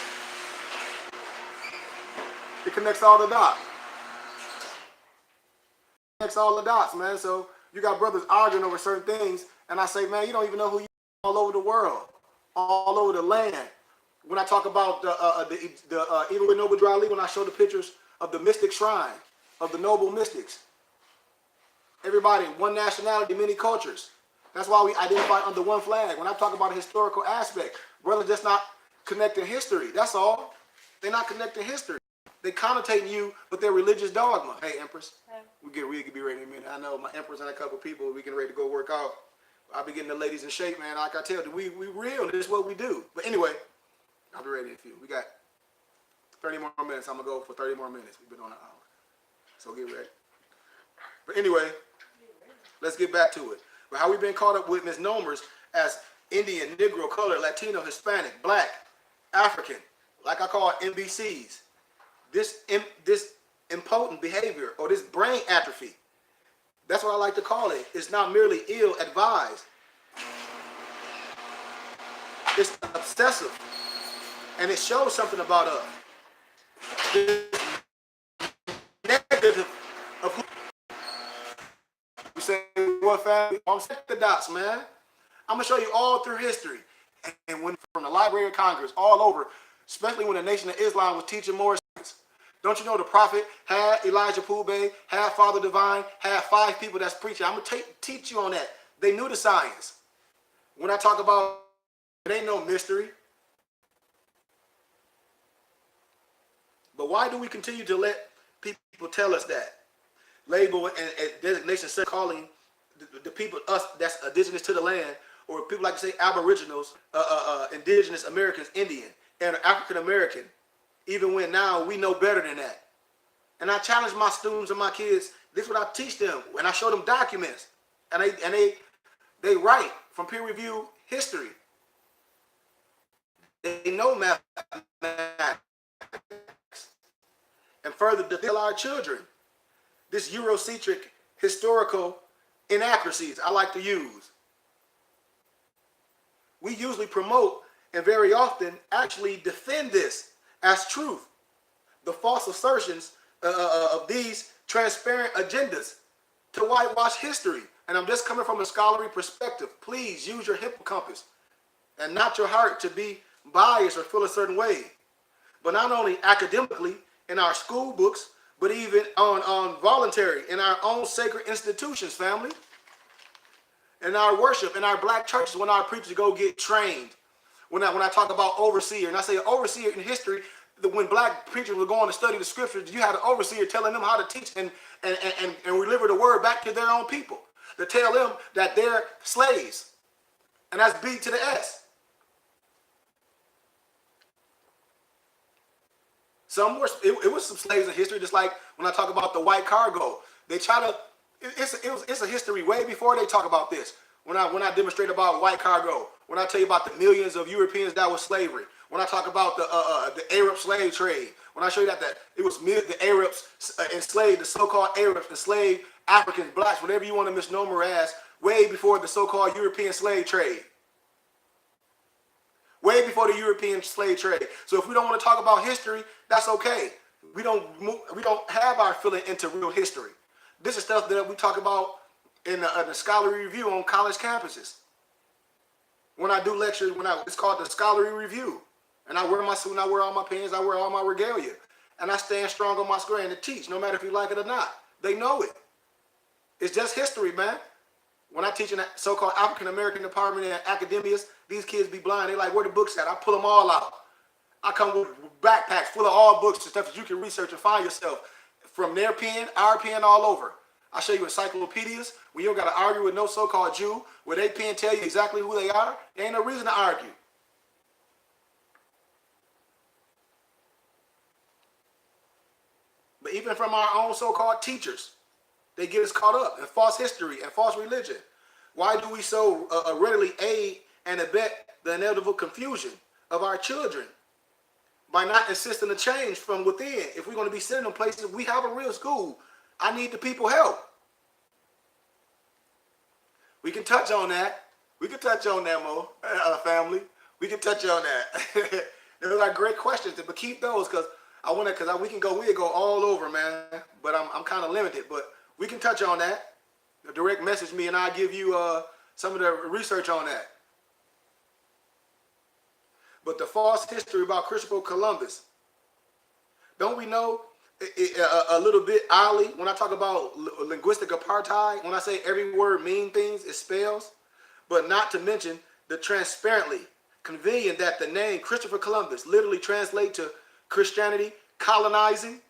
It connects all the dots. Connects all the dots, man. So you got brothers arguing over certain things, and I say, man, you don't even know who you are all over the world, all over the land. When I talk about even with Noble Drew Ali, when I show the pictures of the mystic shrine, of the noble mystics, everybody, one nationality, many cultures. That's why we identify under one flag. When I talk about a historical aspect, brothers just not connecting history. That's all. They're not connecting history. They connotating you with their religious dogma. Hey, Empress, we could be ready in a minute. I know my Empress and a couple of people, we getting ready to go work out. I'll be getting the ladies in shape, man. Like I tell you, we real. This is what we do. But anyway, I'll be ready in a few. We got 30 more minutes. I'm going to go for 30 more minutes. We've been on an hour. So get ready. But anyway, let's get back to it. But how we've been caught up with misnomers as Indian, Negro, color, Latino, Hispanic, Black, African, like I call it MBCs. This impotent behavior or this brain atrophy, that's what I like to call it. It's not merely ill-advised. It's obsessive. And it shows something about us. The negative of who you say, what family? I'm set the dots, man. I'm going to show you all through history. And when from the Library of Congress, all over, especially when the Nation of Islam was teaching Moorish science. Don't you know the prophet had Elijah Pube, had Father Divine, had 5 people that's preaching. I'm going to teach you on that. They knew the science. When I talk about it ain't no mystery. But why do we continue to let people tell us that? Label and designation calling the people, us that's indigenous to the land, or people like to say aboriginals, indigenous Americans, Indian, and African American, even when now we know better than that. And I challenge my students and my kids, this is what I teach them, when I show them documents, and they write from peer review history. They know mathematics. And further, to tell our children this Eurocentric historical inaccuracies I like to use. We usually promote and very often actually defend this as truth. The false assertions of these transparent agendas to whitewash history. And I'm just coming from a scholarly perspective. Please use your hippocampus and not your heart to be biased or feel a certain way. But not only academically in our school books, but even on voluntary in our own sacred institutions, family. In our worship, in our black churches, when our preachers go get trained. When I talk about overseer, and I say overseer in history, when black preachers were going to study the scriptures, you had an overseer telling them how to teach and deliver the word back to their own people. To tell them that they're slaves. And that's B to the S. It was some slaves in history, just like when I talk about the white cargo. They try to, it's a history way before they talk about this. When I demonstrate about white cargo, when I tell you about the millions of Europeans that was slavery, when I talk about the Arab slave trade, when I show you that it was the Arabs enslaved, the so-called Arabs enslaved Africans, blacks, whatever you want to misnomer as, way before the so-called European slave trade. Way before the European slave trade. So if we don't want to talk about history, that's okay. We don't have our feeling into real history. This is stuff that we talk about in the scholarly review on college campuses. When I do lectures, it's called the scholarly review. And I wear my suit, and I wear all my pins, I wear all my regalia. And I stand strong on my square and to teach, no matter if you like it or not. They know it. It's just history, man. When I teach in the so-called African-American department in academias, these kids be blind. They like, where the books at? I pull them all out. I come with backpacks full of all books and stuff that you can research and find yourself. From their pen, our pen, all over. I show you encyclopedias where you don't got to argue with no so-called Jew, where they pen tell you exactly who they are. There ain't no reason to argue. But even from our own so-called teachers, they get us caught up in false history and false religion. Why do we so readily aid and abet the inevitable confusion of our children by not insisting a change from within? If we're going to be sending them places, we have a real school. I need the people help. We can touch on that. We can touch on that, Mo, family. We can touch on that. Those are great questions, but keep those because we can go all over, man. But I'm kind of limited, but we can touch on that. Direct message me and I'll give you some of the research on that. But the false history about Christopher Columbus, don't we know a little bit oddly when I talk about linguistic apartheid, when I say every word mean things, it spells, but not to mention the transparently convenient that the name Christopher Columbus literally translates to Christianity, colonizing.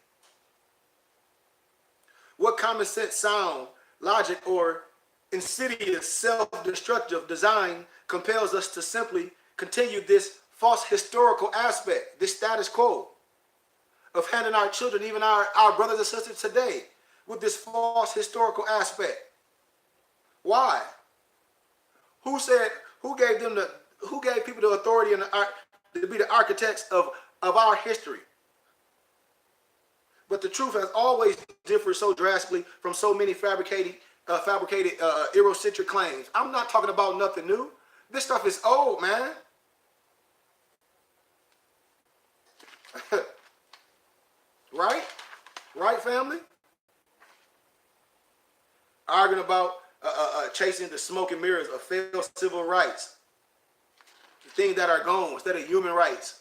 What common sense, sound, logic, or insidious self-destructive design compels us to simply continue this false historical aspect, this status quo of handing our children, even our brothers and sisters today, with this false historical aspect? Why? Who gave people the authority and to be the architects of our history? But the truth has always differed so drastically from so many fabricated Eurocentric claims. I'm not talking about nothing new. This stuff is old, man. Right? Right, family? Arguing about chasing the smoke and mirrors of failed civil rights. The things that are gone instead of human rights.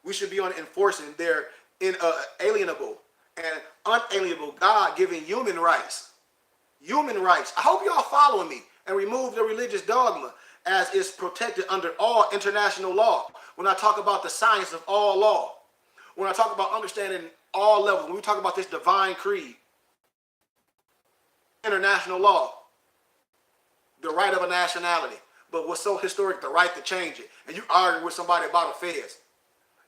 We should be on enforcing their inalienable and unalienable God-given human rights. Human rights. I hope y'all follow me and remove the religious dogma as is protected under all international law. When I talk about the science of all law, when I talk about understanding all levels, when we talk about this divine creed, international law, the right of a nationality, but what's so historic, the right to change it. And you argue with somebody about affairs.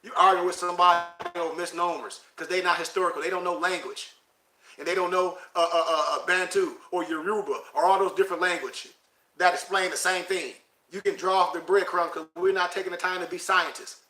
You argue with somebody over misnomers because they're not historical. They don't know language. And they don't know Bantu or Yoruba or all those different languages that explain the same thing. You can draw off the breadcrumbs because we're not taking the time to be scientists.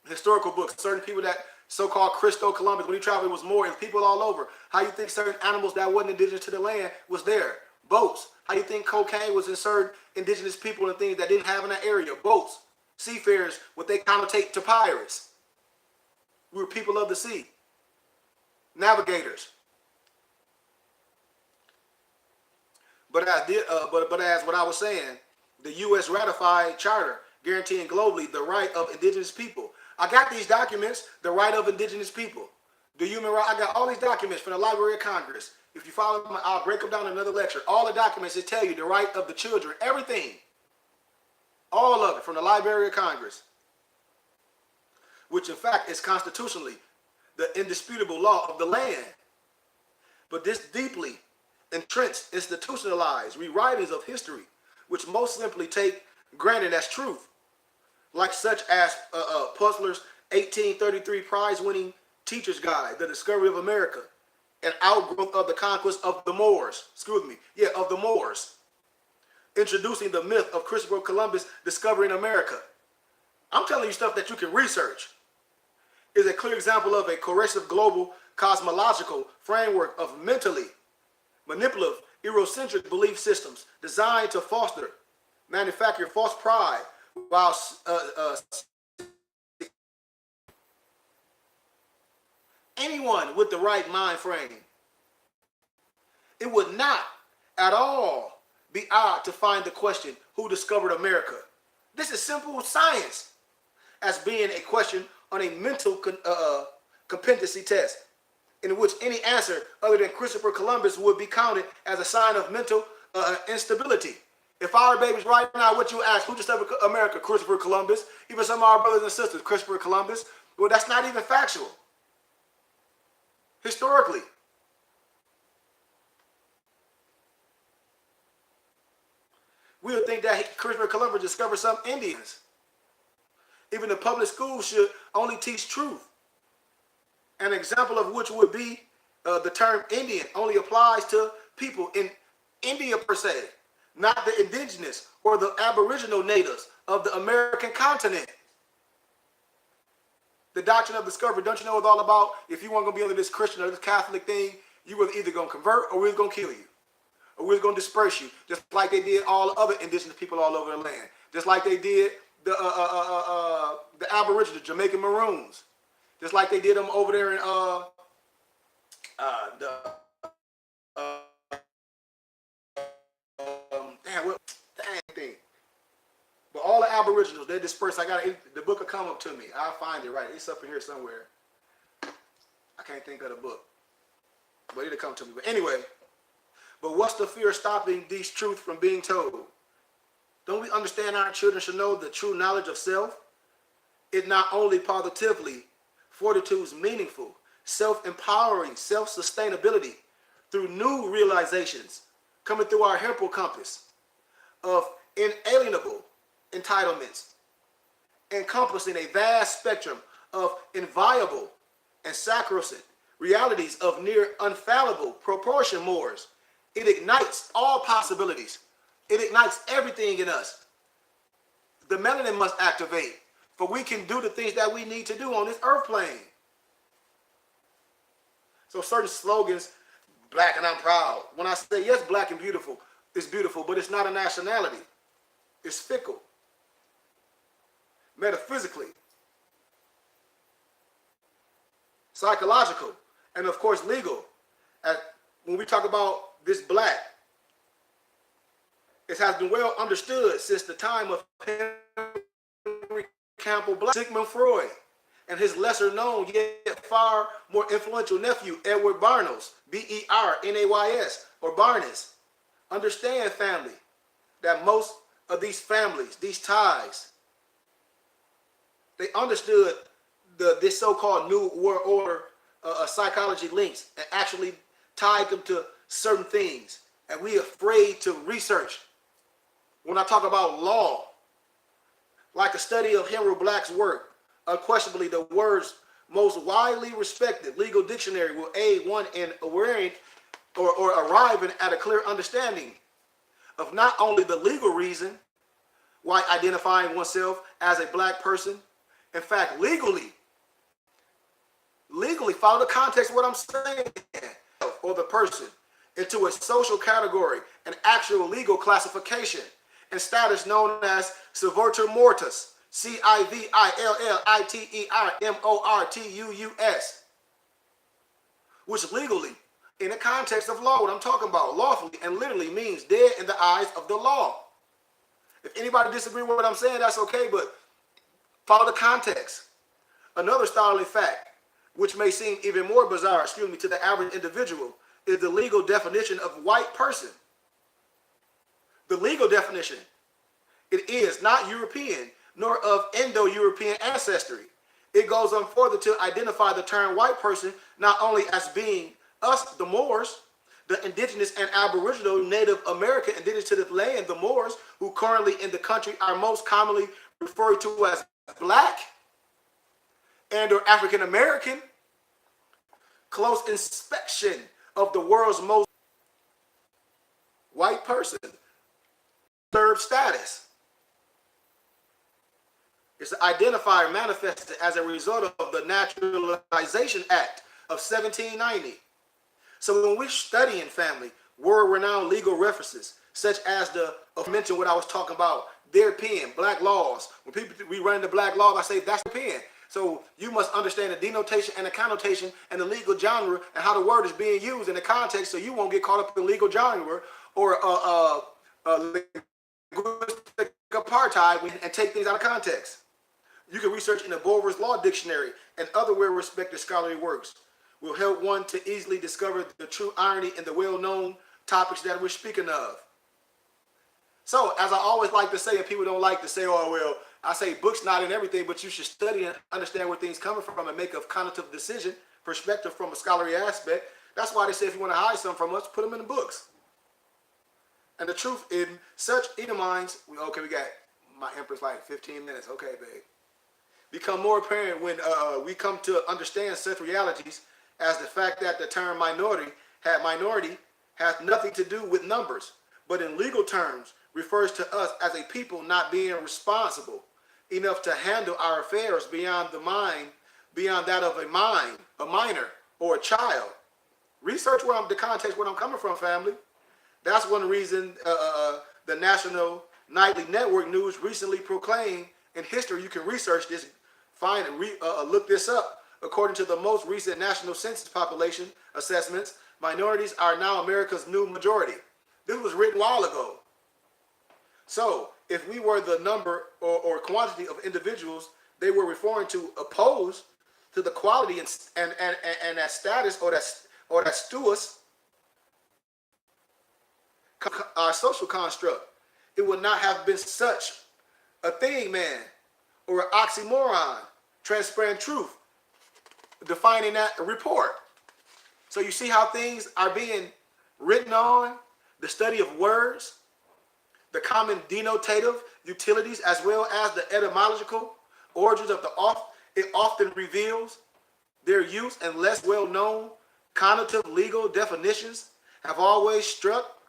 Historical books, certain people that so-called Christo Columbus, when he traveled, it was more and people all over. How you think certain animals that wasn't indigenous to the land was there? Boats. How you think cocaine was in certain indigenous people and things that didn't have in that area? Boats. Seafarers, what they connotate to pirates. We were people of the sea. Navigators. But as what I was saying, the U.S. ratified charter guaranteeing globally the right of indigenous people. I got these documents, the right of indigenous people. The human right. I got all these documents from the Library of Congress. If you follow them, I'll break them down in another lecture. All the documents that tell you the right of the children, everything. All of it from the Library of Congress. Which in fact is constitutionally the indisputable law of the land. But this deeply entrenched, institutionalized rewritings of history, which most simply take granted as truth, like such as Puzzler's 1833 prize-winning Teacher's Guide, The Discovery of America, an outgrowth of the conquest of the Moors, of the Moors, introducing the myth of Christopher Columbus discovering America. I'm telling you stuff that you can research. Is a clear example of a coercive global cosmological framework of mentally manipulative, Eurocentric belief systems designed to manufacture false pride while anyone with the right mind frame, it would not at all be odd to find the question, who discovered America? This is simple science as being a question on a mental competency test, in which any answer other than Christopher Columbus would be counted as a sign of mental instability. If our babies right now, what you ask, who discovered America? Christopher Columbus. Even some of our brothers and sisters, Christopher Columbus. Well, that's not even factual. Historically. We would think that Christopher Columbus discovered some Indians. Even the public schools should only teach truth. An example of which would be the term Indian only applies to people in India per se, not the indigenous or the aboriginal natives of the American continent. The doctrine of discovery, don't you know it's all about, if you weren't going to be under this Christian or this Catholic thing, you were either going to convert or we was going to kill you. Or we was going to disperse you, just like they did all the other indigenous people all over the land. Just like they did the Aboriginal, Jamaican Maroons. Just like they did them over there in But all the Aboriginals, they dispersed. The book will come up to me. I'll find it right. It's up in here somewhere. I can't think of the book, but it'll come to me. But anyway, but what's the fear stopping these truths from being told? Don't we understand our children should know the true knowledge of self? It not only positively fortitude's meaningful, self-empowering, self-sustainability through new realizations coming through our temporal compass of inalienable entitlements, encompassing a vast spectrum of inviolable and sacrosanct realities of near unfallible proportion mores. It ignites all possibilities. It ignites everything in us. The melanin must activate, for we can do the things that we need to do on this earth plane. So certain slogans, black and I'm proud. When I say, yes, black and beautiful, it's beautiful, but it's not a nationality. It's fickle. Metaphysically. Psychological. And of course, legal. When we talk about this black, it has been well understood since the time of Henry Campbell Black, Sigmund Freud, and his lesser known yet far more influential nephew, Edward Barnes, B-E-R-N-A-Y-S, or Barnes. Understand, family, that most of these families, these ties, they understood this so-called New World Order psychology links and actually tied them to certain things. And we are afraid to research. When I talk about law, like a study of Henry Black's work, unquestionably the words most widely respected legal dictionary will aid one in aware or arriving at a clear understanding of not only the legal reason why identifying oneself as a black person, in fact, legally, follow the context of what I'm saying, or the person, into a social category, an actual legal classification, and status known as civitor mortis, CIVILLITERMORTUS, which legally, in the context of law, what I'm talking about, lawfully and literally means dead in the eyes of the law. If anybody disagrees with what I'm saying, that's okay, but follow the context. Another startling fact which may seem even more bizarre, to the average individual, is the legal definition of white person. The legal definition. It is not European, nor of Indo-European ancestry. It goes on further to identify the term white person not only as being us, the Moors, the indigenous and aboriginal Native American indigenous to the land, the Moors, who currently in the country are most commonly referred to as black and or African American. Close inspection of the world's most white person, third status. It's an identifier manifested as a result of the Naturalization Act of 1790. So when we're studying family, world-renowned legal references, such as the mention what I was talking about, their pen, black laws. When we run into black laws, I say that's the pen. So you must understand the denotation and the connotation and the legal genre and how the word is being used in the context, so you won't get caught up in legal genre or linguistic apartheid and take things out of context. You can research in the Bover's Law Dictionary and other well-respected scholarly works. Will help one to easily discover the true irony in the well-known topics that we're speaking of. So, as I always like to say, and people don't like to say, oh, well, I say books not in everything, but you should study and understand where things coming from and make a cognitive decision, perspective from a scholarly aspect. That's why they say if you want to hide something from us, put them in the books. And the truth in such inner minds, okay, we got my empress like 15 minutes. Okay, babe. Become more apparent when we come to understand such realities as the fact that the term minority has nothing to do with numbers, but in legal terms refers to us as a people not being responsible enough to handle our affairs beyond that of a minor or a child. Research the context where I'm coming from, family. That's one reason the National Nightly Network News recently proclaimed in history. You can research this, find it, look this up. According to the most recent National Census population assessments, minorities are now America's new majority. This was written a while ago. So, if we were the number or quantity of individuals they were referring to opposed to the quality and that status or that status, our social construct, it would not have been such a thing, man, or an oxymoron, transparent truth, defining that report. So you see how things are being written on, the study of words, the common denotative utilities, as well as the etymological origins of it often reveals their use, and less well-known connotative legal definitions have always struck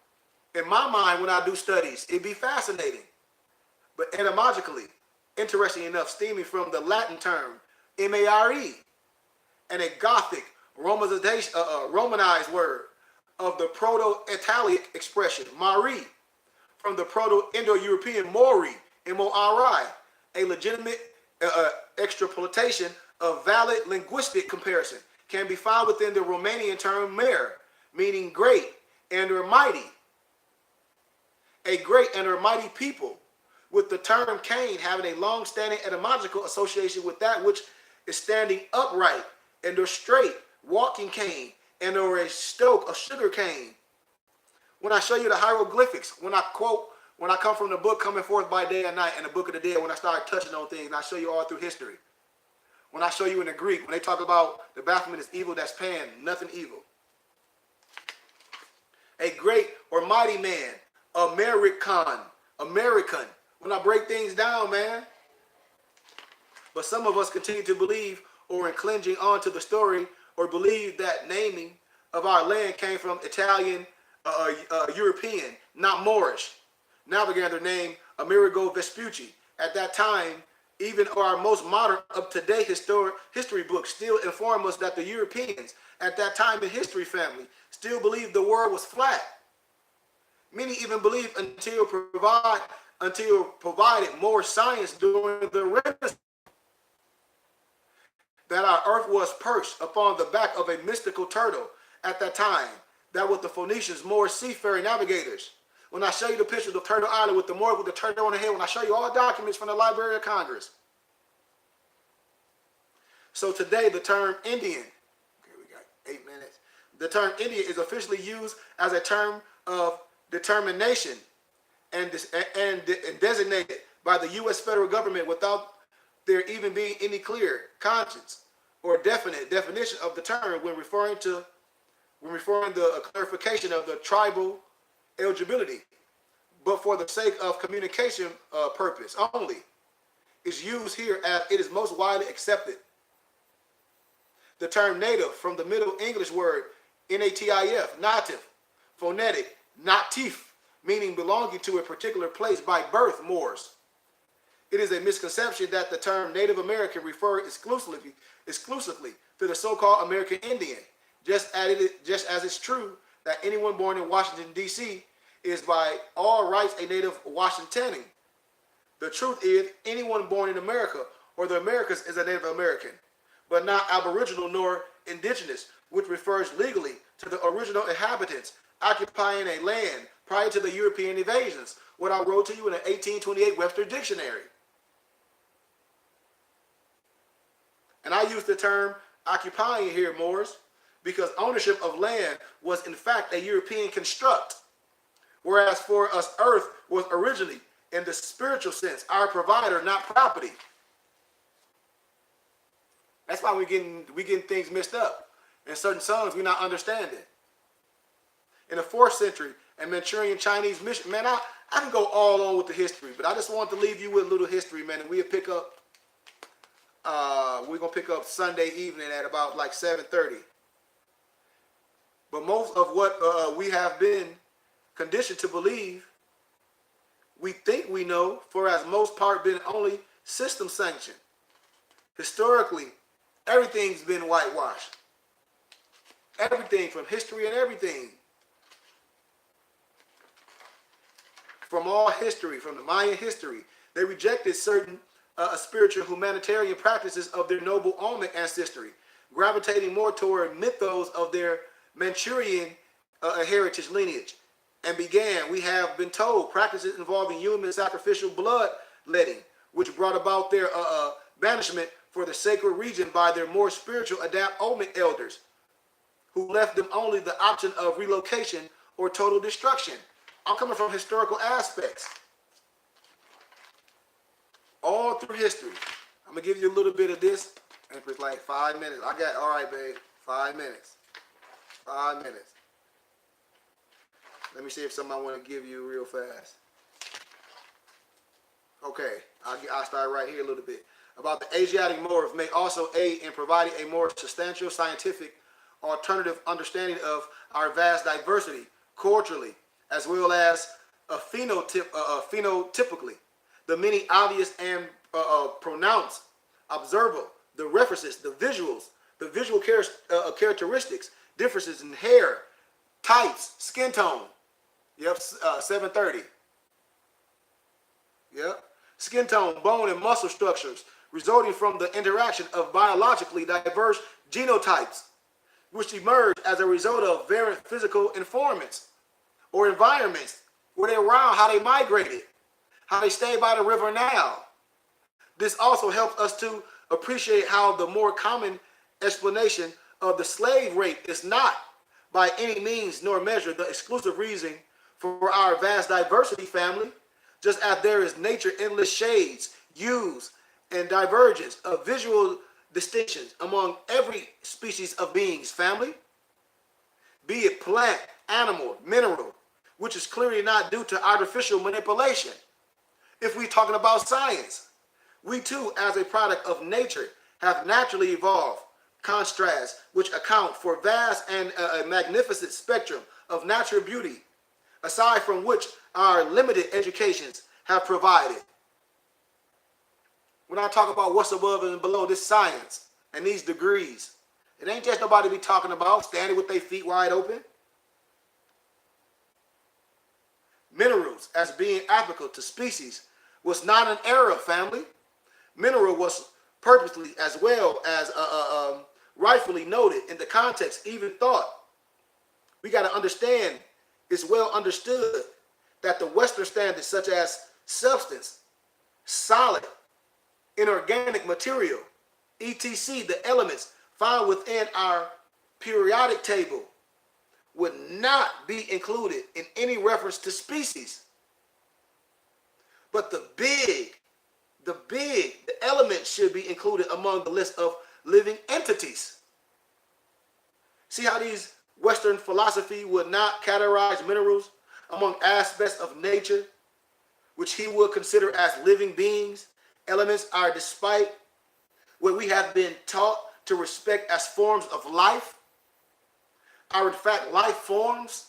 in my mind when I do studies. It'd be fascinating. But etymologically, interesting enough, stemming from the Latin term mare, and a Gothic Romanized word of the Proto-Italic expression mari, from the Proto-Indo-European mori, M-O-R-I, a legitimate extrapolation of valid linguistic comparison, can be found within the Romanian term mare, meaning great and or mighty. A great and or mighty people, with the term cane having a long-standing etymological association with that which is standing upright and or straight, walking cane, and or a stoke of sugar cane. When I show you the hieroglyphics, when I come from the book Coming Forth by Day and Night and the Book of the Dead, when I start touching on things, and I show you all through history. When I show you in the Greek, when they talk about the Baphomet is evil, that's Pan, nothing evil. A great or mighty man, American. When I break things down, man. But some of us continue to believe or in clinging on to the story or believe that naming of our land came from Italian, European, not Moorish. Navigator named Amerigo Vespucci. At that time, even our most modern, up-to-date history books still inform us that the Europeans at that time in history, family, still believed the world was flat. Many even believed until provided more science during the Renaissance, that our earth was perched upon the back of a mystical turtle at that time. That was the Phoenicians, Moorish seafaring navigators. When I show you the pictures of Turtle Island with the Moor with the turtle on the head, when I show you all documents from the Library of Congress. So today the term Indian, okay, we got 8 minutes. The term Indian is officially used as a term of determination and designated by the U.S. federal government without there even being any clear conscience or definite definition of the term when referring the clarification of the tribal eligibility, but for the sake of communication purpose only, is used here as it is most widely accepted. The term native, from the Middle English word natif, native, phonetic, natif, meaning belonging to a particular place by birth, Moors. It is a misconception that the term Native American refers exclusively to the so-called American Indian, just as it's true that anyone born in Washington, D.C. is by all rights a native Washingtonian. The truth is, anyone born in America or the Americas is a Native American, but not Aboriginal nor indigenous, which refers legally to the original inhabitants occupying a land prior to the European invasions, what I wrote to you in an 1828 Webster Dictionary. And I use the term occupying here, Moors, because ownership of land was in fact a European construct, whereas for us earth was originally, in the spiritual sense, our provider, not property. That's why we getting things mixed up. In certain songs, we're not understanding. In the 4th century, a Manchurian Chinese mission, man, I can go all on with the history, but I just want to leave you with a little history, man, and we'll pick up, we're going to pick up Sunday evening at about like 7:30. But most of what we have been conditioned to believe, we think we know, for as most part been only system sanctioned. Historically, everything's been whitewashed. Everything from history and everything. From all history, from the Mayan history, they rejected certain spiritual humanitarian practices of their noble Olmec ancestry, gravitating more toward mythos of their Manchurian heritage lineage, and began, we have been told, practices involving human sacrificial bloodletting, which brought about their banishment for the sacred region by their more spiritual adept Olmec elders, who left them only the option of relocation or total destruction. I'm coming from historical aspects. All through history. I'm going to give you a little bit of this, and it's like 5 minutes. All right, babe, 5 minutes. 5 minutes. Let me see if something I want to give you real fast. Okay, I'll start right here a little bit. About the Asiatic Moors may also aid in providing a more substantial scientific alternative understanding of our vast diversity culturally, as well as phenotypically. The many obvious and pronounced, observable, the references, the visuals, the visual characteristics, differences in hair, types, skin tone. Yep, 7:30. Yep. Skin tone, bone, and muscle structures resulting from the interaction of biologically diverse genotypes, which emerge as a result of variant physical informants or environments where they're around, how they migrated, how they stayed by the river Nile. This also helps us to appreciate how the more common explanation of the slave rape is not by any means nor measure the exclusive reason for our vast diversity, family, just as there is nature endless shades, hues, and divergence of visual distinctions among every species of beings, family, be it plant, animal, mineral, which is clearly not due to artificial manipulation. If we're talking about science, we too, as a product of nature, have naturally evolved contrasts which account for vast and a magnificent spectrum of natural beauty, aside from which our limited educations have provided. When I talk about what's above and below this science and these degrees, it ain't just nobody be talking about standing with their feet wide open. Minerals as being applicable to species was not an error, family. Mineral was purposely as well as rightfully noted in the context, even thought. We got to understand, it's well understood that the Western standards such as substance, solid, inorganic material, etc., the elements found within our periodic table would not be included in any reference to species. But the elements should be included among the list of living entities. See how these Western philosophy would not categorize minerals among aspects of nature, which he would consider as living beings. Elements are, despite what we have been taught to respect as forms of life, are in fact life forms.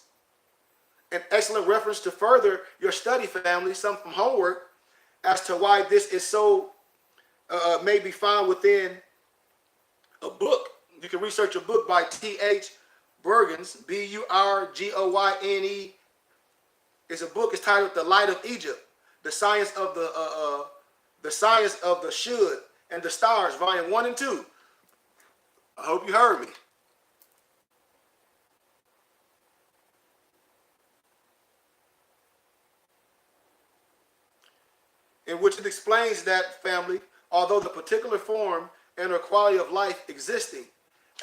An excellent reference to further your study, family, some from homework, as to why this is so may be found within a book. You can research a book by T.H. Burgins, Burgyne. It's a book. It's titled "The Light of Egypt: The Science of the Should and the Stars," Volume 1 and 2. I hope you heard me. In which it explains that, family, although the particular form and or quality of life existing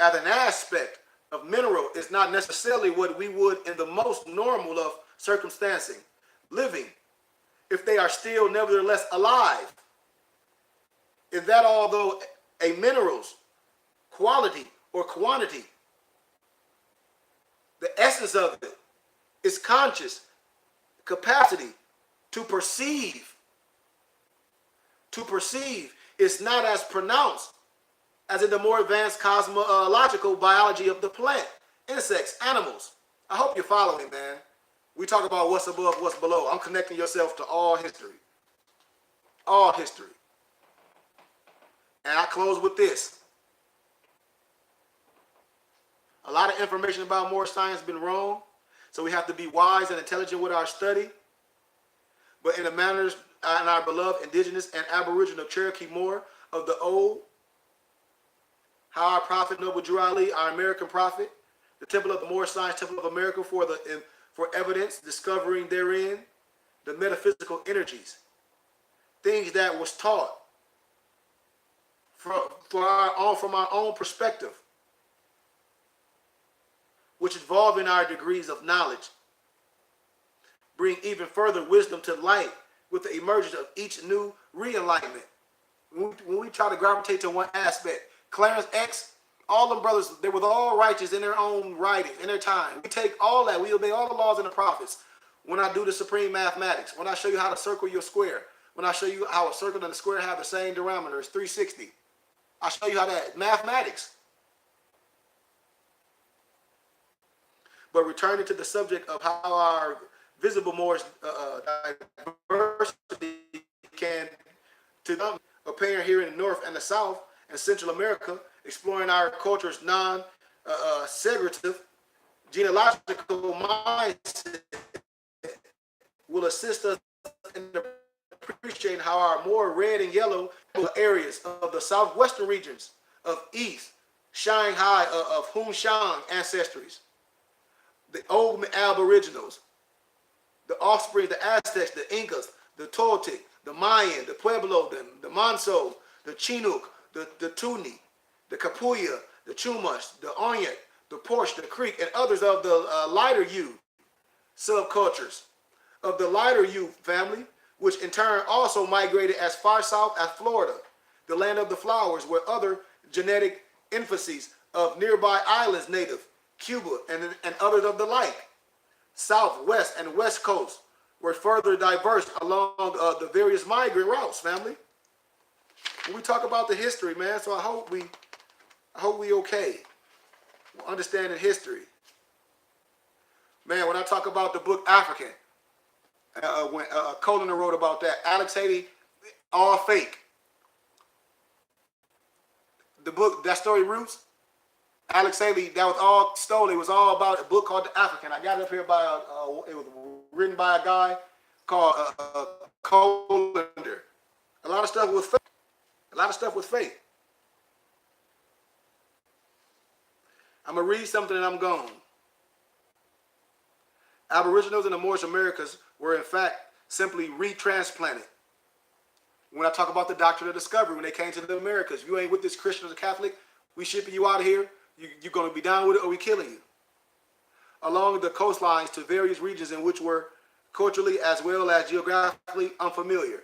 as an aspect of mineral is not necessarily what we would in the most normal of circumstancing living, if they are still nevertheless alive, in that although a mineral's quality or quantity, the essence of it is conscious capacity to perceive. To perceive is not as pronounced as in the more advanced cosmological biology of the plant, insects, animals. I hope you're following, man. We talk about what's above, what's below. I'm connecting yourself to all history. All history. And I close with this. A lot of information about Moorish science has been wrong, so we have to be wise and intelligent with our study. But in the manners and our beloved indigenous and aboriginal Cherokee Moor of the old, how our prophet Noble Drew Ali, our American prophet, the Temple of the Moorish Science, Temple of America, for evidence, discovering therein the metaphysical energies, things that was taught from our own perspective, which involve in our degrees of knowledge, bring even further wisdom to light with the emergence of each new re-enlightenment. When we try to gravitate to one aspect, Clarence X, all them brothers, they were all righteous in their own writings, in their time. We take all that, we obey all the laws and the prophets. When I do the supreme mathematics, when I show you how to circle your square, when I show you how a circle and a square have the same diameter, it's 360. I show you how that mathematics. But returning to the subject of how our visible Moorish diversity can appear here in the North and the South and Central America, exploring our culture's non-segregative genealogical mindset will assist us in appreciating how our more red and yellow areas of the southwestern regions of East Shanghai of Hunshan ancestries, the old Aboriginals, the offspring of the Aztecs, the Incas, the Toltec, the Mayan, the Pueblo, the Manso, the Chinook, the Tuni, the Capuya, the Chumash, the Onyek, the Porsche, the Creek, and others of the lighter hue subcultures of the lighter hue family, which in turn also migrated as far south as Florida, the land of the flowers, where other genetic infancies of nearby islands native, Cuba, and others of the like. South, west, and west coast were further diverse along the various migrant routes, family. When we talk about the history, man, so I hope we okay. We're understanding history. Man, when I talk about the book African, when Coliner wrote about that, Alex Haley, all fake. The book, that story Roots, Alex Haley, that was all stolen. It was all about a book called The African. I got it up here by, it was written by a guy called Coliner. A lot of stuff was fake. A lot of stuff was fake. I'm going to read something and I'm gone. Aboriginals in the Moorish Americas were in fact simply retransplanted When I talk about the doctrine of discovery, when they came to the Americas, if you ain't with this Christian or Catholic, we shipping you out of here. You're going to be down with it or we killing you. Along the coastlines to various regions in which were culturally as well as geographically unfamiliar.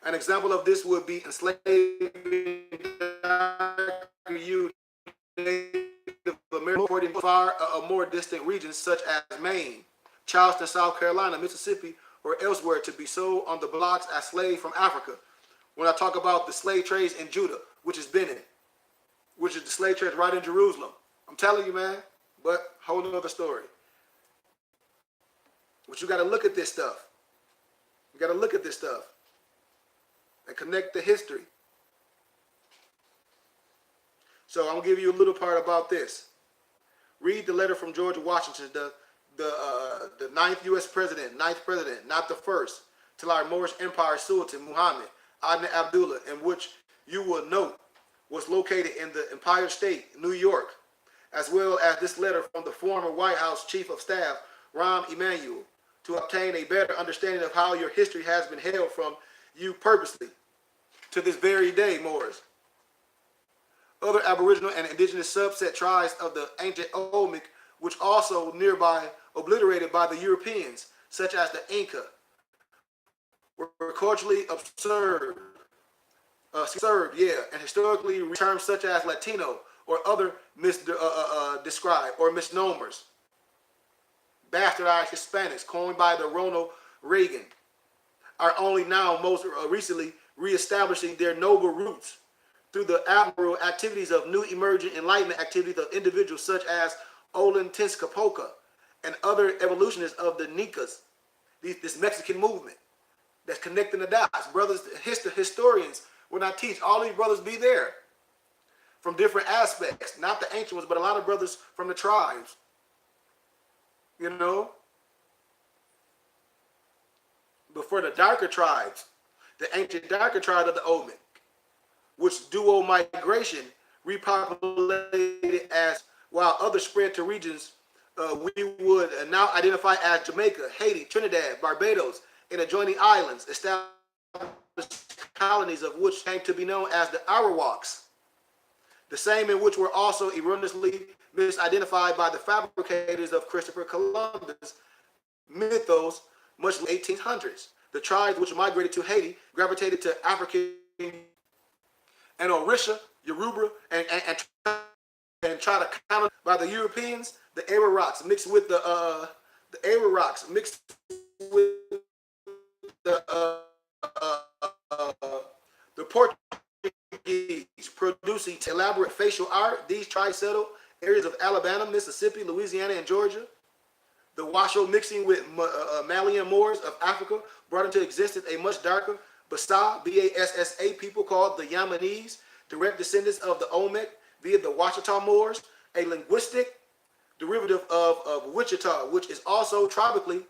An example of this would be enslaving you Native American far more distant regions such as Maine, Charleston, South Carolina, Mississippi, or elsewhere to be sold on the blocks as slaves from Africa. When I talk about the slave trades in Judah, which is Benin, which is the slave trade right in Jerusalem. I'm telling you, man, but whole another story. But you got to look at this stuff. You got to look at this stuff and connect the history. So I'm going to give you a little part about this. Read the letter from George Washington, the ninth U.S. president, ninth president, not the first, to our Moorish Empire Sultan Muhammad Ibn Abdullah, in which you will note was located in the Empire State, New York, as well as this letter from the former White House Chief of Staff, Rahm Emanuel, to obtain a better understanding of how your history has been held from you purposely to this very day, Moors. Other Aboriginal and indigenous subset tribes of the ancient Olmec, which also nearby obliterated by the Europeans, such as the Inca, were culturally observed, and historically terms such as Latino or other described or misnomers. Bastardized Hispanics, coined by the Ronald Reagan, are only now most recently reestablishing their noble roots through the admirable activities of new emergent enlightenment activities of individuals such as Olin Tezcatlipoca and other evolutionists of the Nicas, this Mexican movement that's connecting the dots. Brothers, historians, when I teach, all these brothers be there from different aspects, not the ancient ones, but a lot of brothers from the tribes. You know, but for the darker tribes, the ancient darker tribes of the Olmec, which dual migration repopulated as while others spread to regions we would now identify as Jamaica, Haiti, Trinidad, Barbados, and adjoining islands, established colonies of which came to be known as the Arawaks, the same in which were also erroneously misidentified by the fabricators of Christopher Columbus mythos much in the 1800s. The tribes which migrated to Haiti gravitated to African and Orisha, Yoruba, and try to counter by the Europeans. The Arawaks mixed with the Portuguese, producing elaborate facial art. These tribes settled areas of Alabama, Mississippi, Louisiana, and Georgia. The Washoe mixing with Malian Moors of Africa brought into existence a much darker Bassa, B-A-S-S-A people called the Yemenis, direct descendants of the Olmec via the Wachita Moors, a linguistic derivative of Wichita, which is also tropically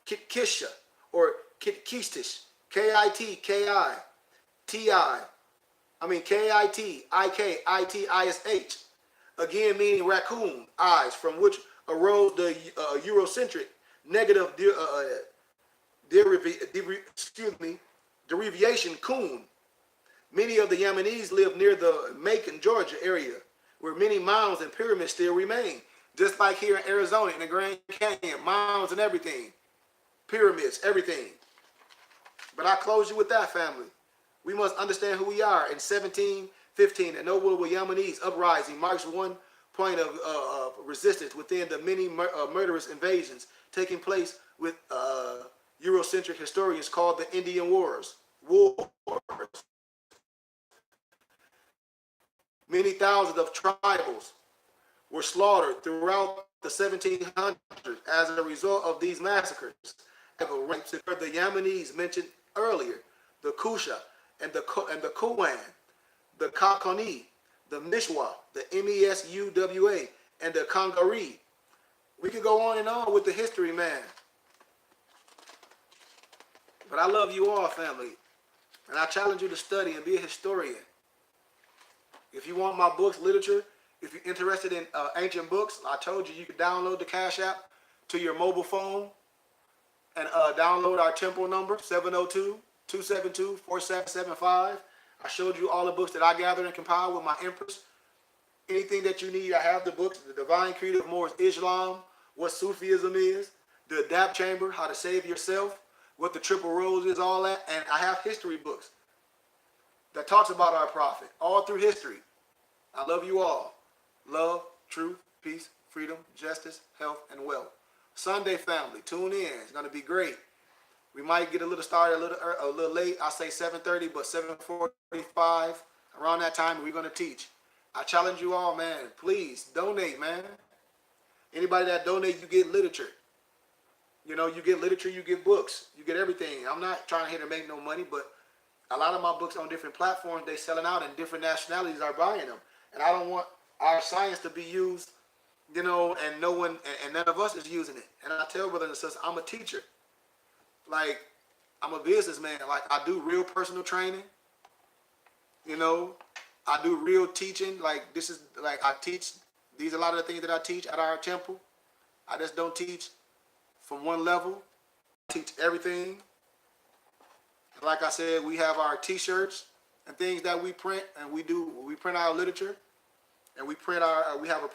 Kitkisha or Kitkistish, K-I-T-I-K-I-T-I-K-I-T-I-S-H, again meaning raccoon, eyes, from which arose the Eurocentric negative derivation coon. Many of the Yemenis live near the Macon, Georgia area, where many mounds and pyramids still remain. Just like here in Arizona, in the Grand Canyon, mounds and everything. Pyramids, everything. But I close you with that, family. We must understand who we are. In 1715, a notable Yemenis uprising marks one point of resistance within the many murderous invasions taking place with Eurocentric historians called the Indian Wars. Many thousands of tribals were slaughtered throughout the 1700s as a result of these massacres. The Yemenis mentioned earlier, the Kusha and the Kuwan, the Kakoni, the Mishwa, the Mesuwa, and the Kangari. We could go on and on with the history, man. But I love you all, family. And I challenge you to study and be a historian. If you want my books, literature, if you're interested in ancient books, I told you you could download the Cash App to your mobile phone and download our temple number, 272-4775. I showed you all the books that I gathered and compiled with my empress. Anything that you need, I have the books. The Divine Creed of Moorish Islam, what Sufism is, the Adapt Chamber, how to save yourself, what the Triple Rose is, all that. And I have history books that talks about our prophet all through history. I love you all. Love, truth, peace, freedom, justice, health, and wealth. Sunday family, tune in. It's going to be great. We might get a little started a little late. I say 7:30, but 7:45, around that time, we're going to teach. I challenge you all, man. Please donate, man. Anybody that donate, you get literature. You know, you get literature, you get books, you get everything. I'm not trying here to make no money, but a lot of my books on different platforms, they selling out, and different nationalities are buying them. And I don't want our science to be used, you know, and no one, and none of us is using it. And I tell brothers and sisters, I'm a teacher. Like, I'm a businessman. Like, I do real personal training. You know, I do real teaching. Like, this is, like, I teach. These are a lot of the things that I teach at our temple. I just don't teach from one level. I teach everything. And like I said, we have our T-shirts and things that we print, and we print our literature, and we have a